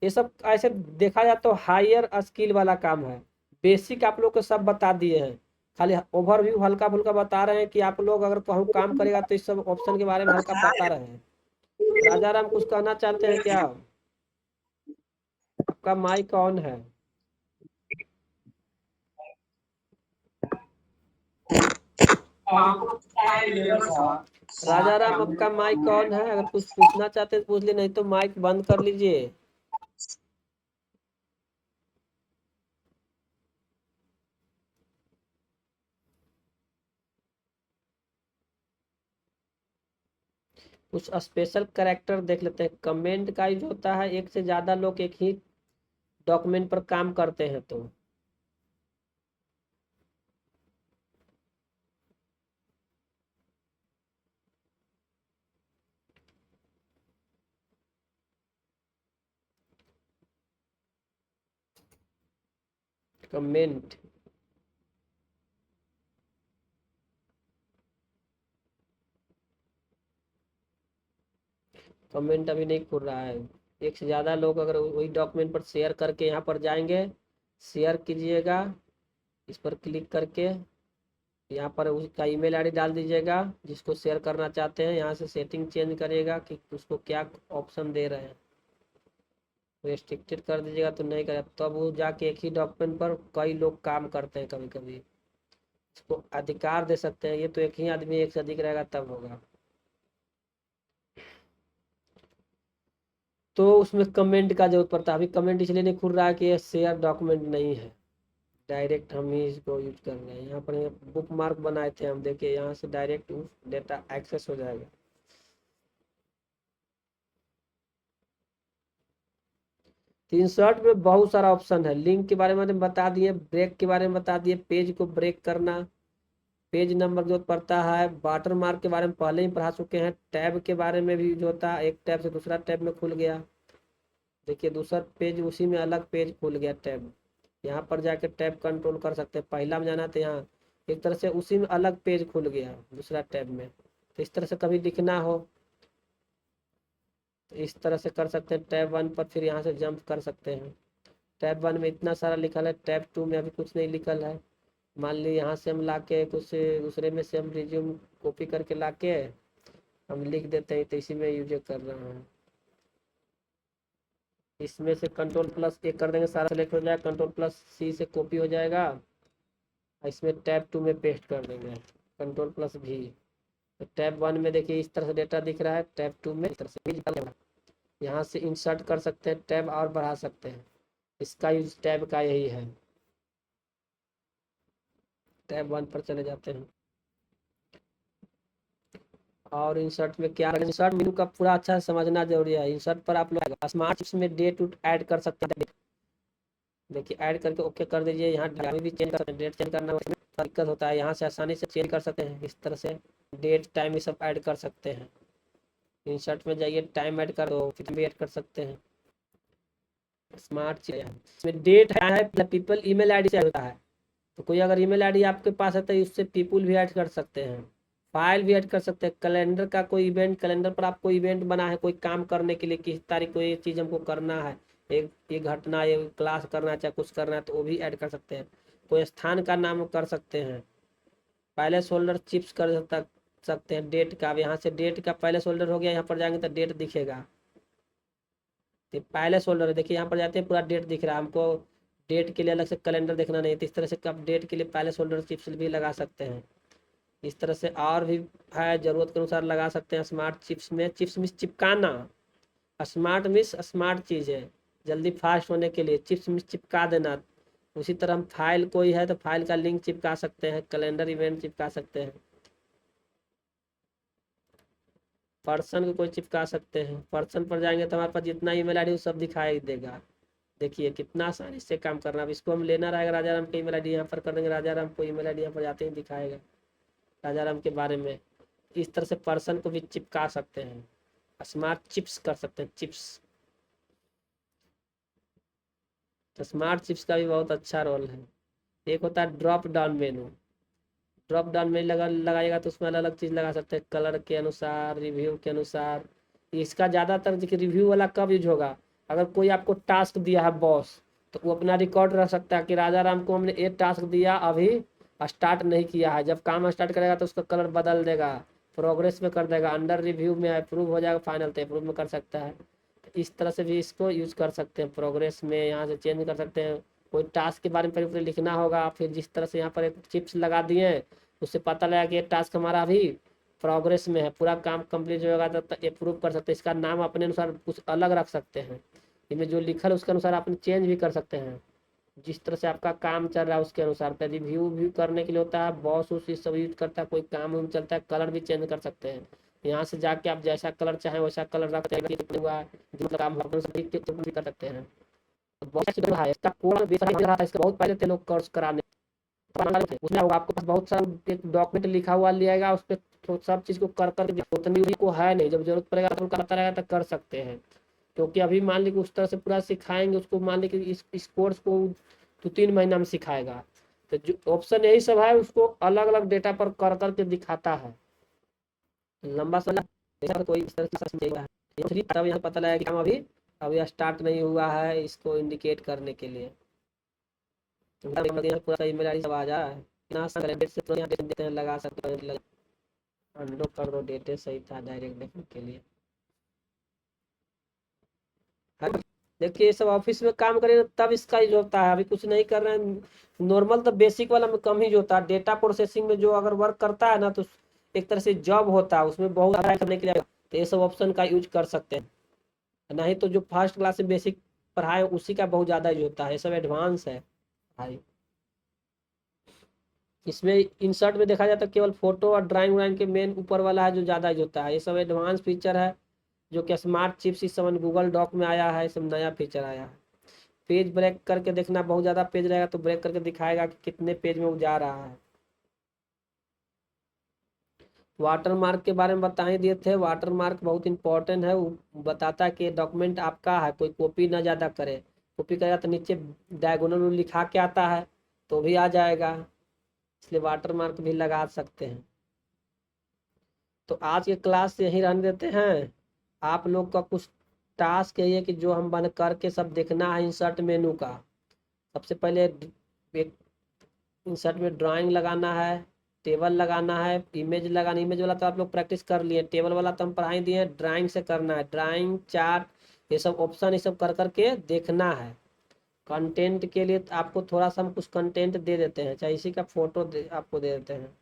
ये सब ऐसे देखा जाए तो हायर स्किल वाला काम है। बेसिक आप लोग को सब बता दिए हैं, खाली ओवरव्यू हल्का फुल्का बता रहे हैं कि आप लोग अगर कहूँ काम करेगा तो इस सब ऑप्शन के बारे में हल्का बता रहे हैं। राजा राम कुछ कहना चाहते हैं क्या? आपका माइक ऑन है। राजा राम आपका माइक ऑन है, अगर कुछ पूछना चाहते हैं तो पूछ लिए, नहीं तो माइक बंद कर लीजिए। कुछ स्पेशल कैरेक्टर देख लेते हैं। कमेंट का यूज होता है एक से ज्यादा लोग एक ही डॉक्यूमेंट पर काम करते हैं तो। कमेंट कमेंट अभी नहीं खुल रहा है। एक से ज़्यादा लोग अगर वही डॉक्यूमेंट पर शेयर करके यहाँ पर जाएंगे, शेयर कीजिएगा, इस पर क्लिक करके यहाँ पर उसका ईमेल आईडी डाल दीजिएगा जिसको शेयर करना चाहते हैं। यहाँ से सेटिंग चेंज करिएगा कि उसको क्या ऑप्शन दे रहे हैं, रेस्ट्रिक्टेड कर दीजिएगा तो नहीं करेगा, तब वो जाके एक ही डॉक्यूमेंट पर कई लोग काम करते हैं कभी कभी। इसको अधिकार दे सकते हैं, ये तो एक ही आदमी एक से अधिक रहेगा तब होगा। तो उसमें कमेंट का जरूरत पड़ता है। अभी कमेंट इसलिए नहीं खुल रहा है कि ये शेयर डॉक्यूमेंट नहीं है, डायरेक्ट हम ही इसको यूज कर रहे हैं। यहाँ पर बुक मार्क बनाए थे हम, देखिए यहाँ से डायरेक्ट डेटा एक्सेस हो जाएगा। इंसर्ट में बहुत सारा ऑप्शन है। लिंक के बारे में बता दिए, ब्रेक के बारे में बता दिए, पेज को ब्रेक करना, पेज नंबर जो पड़ता है, वाटर मार्क के बारे में पहले ही पढ़ा चुके हैं। टैब के बारे में भी जो होता है, एक टैब से दूसरा टैब में खुल गया। देखिए दूसरा पेज उसी में अलग पेज खुल गया टैब, यहाँ पर जाके टैब कंट्रोल कर सकते हैं। पहला में जाना तो यहाँ एक तरह से उसी में अलग पेज खुल गया दूसरा टैब में। तो इस तरह से कभी लिखना हो तो इस तरह से कर सकते हैं। टैब 1 पर फिर यहाँ से जंप कर सकते हैं। टैब 1 में इतना सारा लिखल है, टैब 2 में अभी कुछ नहीं लिखल है। मान ली यहाँ से हम लाके कुछ दूसरे में से हम रिज्यूम कॉपी करके लाके हम लिख देते हैं, तो इसी में यूज कर रहा हूँ। इसमें से कंट्रोल+A कर देंगे, सारा सेलेक्ट हो जाएगा, कंट्रोल+C से कॉपी हो जाएगा, इसमें टैब 2 में पेस्ट कर देंगे, कंट्रोल+V। तो टैब 1 में देखिए इस तरह से डेटा दिख रहा है, टैब 2 में इस तरह से यहाँ से इंसर्ट कर सकते हैं, टैब और बढ़ा सकते हैं। इसका यूज टैब का यही है। टैब 1 पर चले जाते हैं और इंसर्ट में क्या, इंसर्ट मेनू का पूरा अच्छा से समझना जरूरी है। इंसर्ट पर आप लोग स्मार्ट में डेट ऐड कर सकते हैं। देखिए ऐड करके ओके कर दीजिए। यहाँ भी चेंज कर सकते हैं, डेट चेंज करना उसमें दिक्कत होता है, यहाँ से आसानी से चेंज कर सकते हैं इस तरह से। डेट टाइम ये सब ऐड कर सकते हैं। इंसर्ट में जाइए, टाइम ऐड कर दो, फिर भी ऐड कर सकते हैं। स्मार्ट चीज है इसमें। डेट है पीपल ईमेल आईडी से होता है, तो कोई अगर ईमेल आईडी आपके पास है तो उससे पीपल भी ऐड कर सकते हैं, फाइल भी ऐड कर सकते हैं। कैलेंडर का कोई इवेंट, कैलेंडर पर आपको इवेंट बना है कोई काम करने के लिए, किस तारीख को ये चीज़ हमको करना है, एक ये घटना, ये क्लास करना है, चाहे कुछ करना है, तो वो भी ऐड कर सकते हैं। कोई स्थान का नाम कर सकते हैं, पहले शोल्डर चिप्स कर सकते हैं डेट का। अब यहाँ से डेट का पहले शोल्डर हो गया, यहाँ पर जाएंगे तो डेट दिखेगा। तो पहले शोल्डर है, देखिए यहाँ पर जाते हैं पूरा डेट दिख रहा है हमको। डेट के लिए अलग से कैलेंडर देखना नहीं, तो इस तरह से आप डेट के लिए पहले शोल्डर चिप्स भी लगा सकते हैं। इस तरह से और भी है, जरूरत के अनुसार लगा सकते हैं। स्मार्ट चिप्स में चिप्स मीन्स चिपकाना, स्मार्ट मीन्स स्मार्ट चीज़ है, जल्दी फास्ट होने के लिए। चिप्स मीन्स चिपका देना। उसी तरह हम फाइल कोई है तो फाइल का लिंक चिपका सकते हैं, कैलेंडर इवेंट चिपका सकते हैं। पर्सन को कोई चिपका सकते हैं, पर्सन पर जाएंगे तो हमारे पास जितना ईमेल आईडी सब दिखाई देगा। देखिए कितना आसानी से काम करना। अब इसको हम लेना रहेगा राजा राम की ईमेल आईडी, यहाँ पर कर देंगे राजा राम को ईमेल आईडी, यहाँ पर जाते ही दिखाएगा राजा राम के बारे में। इस तरह से पर्सन को भी चिपका सकते हैं, स्मार्ट चिप्स कर सकते हैं, चिप्स। तो स्मार्ट चिप्स का भी बहुत अच्छा रोल है। एक होता है drop down menu, drop down में लगाइएगा तो उसमें अलग अलग चीज़ लगा सकते हैं, कलर के अनुसार, रिव्यू के अनुसार। इसका ज़्यादातर देखिए रिव्यू वाला कब यूज होगा, अगर कोई आपको टास्क दिया है बॉस, तो वो अपना रिकॉर्ड रख सकता है कि राजा राम को हमने ये टास्क दिया, अभी स्टार्ट नहीं किया है, जब काम स्टार्ट करेगा तो उसका कलर बदल देगा, प्रोग्रेस में कर देगा, अंडर रिव्यू में अप्रूव हो जाएगा, फाइनल तो अप्रूव में कर सकता है। इस तरह से भी इसको यूज कर सकते हैं, प्रोग्रेस में यहाँ से चेंज कर सकते हैं। कोई टास्क के बारे में पहले लिखना होगा, फिर जिस तरह से यहाँ पर एक चिप्स लगा दिए हैं, उससे पता लगा कि ये टास्क हमारा अभी प्रोग्रेस में है, पूरा काम कंप्लीट होगा तो अप्रूव कर सकते हैं। इसका नाम अपने अनुसार कुछ अलग रख सकते हैं, इनमें जो लिखा है उसके अनुसार आप चेंज भी कर सकते हैं, जिस तरह से आपका काम चल रहा है उसके अनुसार। पर रिव्यू भी करने के लिए होता है, बॉस उस सब यूज करता है, कोई काम उम चलता है, कलर भी चेंज कर सकते हैं। यहाँ से जाके आप जैसा कलर चाहें वैसा कलर रख सकते हैं, जो काम कर सकते हैं। बहुत है इसका कोड, इसका बहुत पहले थे लोग कोर्स कराने, उसमें आपके पास बहुत सारा एक डॉक्यूमेंट लिखा हुआ लिएगा, उस पर तो सब चीज़ को कर कर उतनी भी को है नहीं, जब जरूरत पड़ेगा तो उनका पता रहेगा तो कर सकते हैं। क्योंकि अभी मान लीजिए उस तरह से पूरा सिखाएंगे उसको, मान लीजिए इस कोर्स को 2-3 महीना में सिखाएगा, तो जो ऑप्शन यही सब है उसको अलग अलग डेटा पर कर करके दिखाता है। लंबा समय कोई इस तरह से तब यहाँ पता लगा कि हम अभी स्टार्ट नहीं हुआ है, इसको इंडिकेट करने के लिए। पूरा ईमेल आईडी सब आ जा रहा है, डेट से तो यहाँ देते हैं, लगा सकते हैं। अनडू कर दो, डेटे सही था डायरेक्ट देखने के लिए। देखिए ये सब ऑफिस में काम करें तब इसका यूज होता है, अभी कुछ नहीं कर रहे हैं नॉर्मल, तो बेसिक वाला में कम ही होता है। डेटा प्रोसेसिंग में जो अगर वर्क करता है ना, तो एक तरह से जॉब होता है, उसमें बहुत सारा करने के लिए, तो ये सब ऑप्शन का यूज कर सकते हैं। नहीं तो जो फर्स्ट क्लास से बेसिक पढ़ाई उसी का बहुत ज़्यादा यूज होता है, ये सब एडवांस है भाई। इसमें इंसर्ट में देखा जाता है केवल फोटो और ड्राइंग व्राइंग के मेन ऊपर वाला है जो ज़्यादा यूज होता है। ये सब एडवांस फीचर है जो कि स्मार्ट चिप्स इस समय गूगल डॉक में आया है, सब नया फीचर आया है। पेज ब्रेक करके देखना, बहुत ज़्यादा पेज रहेगा तो ब्रेक करके दिखाएगा कि कितने पेज में वो जा रहा है। वाटर मार्क के बारे में बता ही दिए थे, वाटर मार्क बहुत इंपॉर्टेंट है, वो बताता है कि डॉक्यूमेंट आपका है, कोई कॉपी ना ज़्यादा करे। कॉपी करेगा तो नीचे डायगोनल में लिखा के आता है तो भी आ जाएगा, इसलिए वाटर मार्क भी लगा सकते हैं। तो आज के क्लास यहीं रहने देते हैं। आप लोग का कुछ टास्क यही है कि जो हम बन करके सब देखना है इंसर्ट मेनू का। सबसे पहले एक इंसर्ट में ड्राइंग लगाना है, टेबल लगाना है, इमेज लगाना। इमेज वाला तो आप लोग प्रैक्टिस कर लिए, टेबल वाला तो हम पढ़ाई दिए, ड्राइंग से करना है, ड्राइंग चार्ट ये सब ऑप्शन ये सब कर करके देखना है। कंटेंट के लिए आपको थोड़ा सा हम कुछ कंटेंट दे देते हैं, चाहे इसी का फोटो आपको दे देते हैं।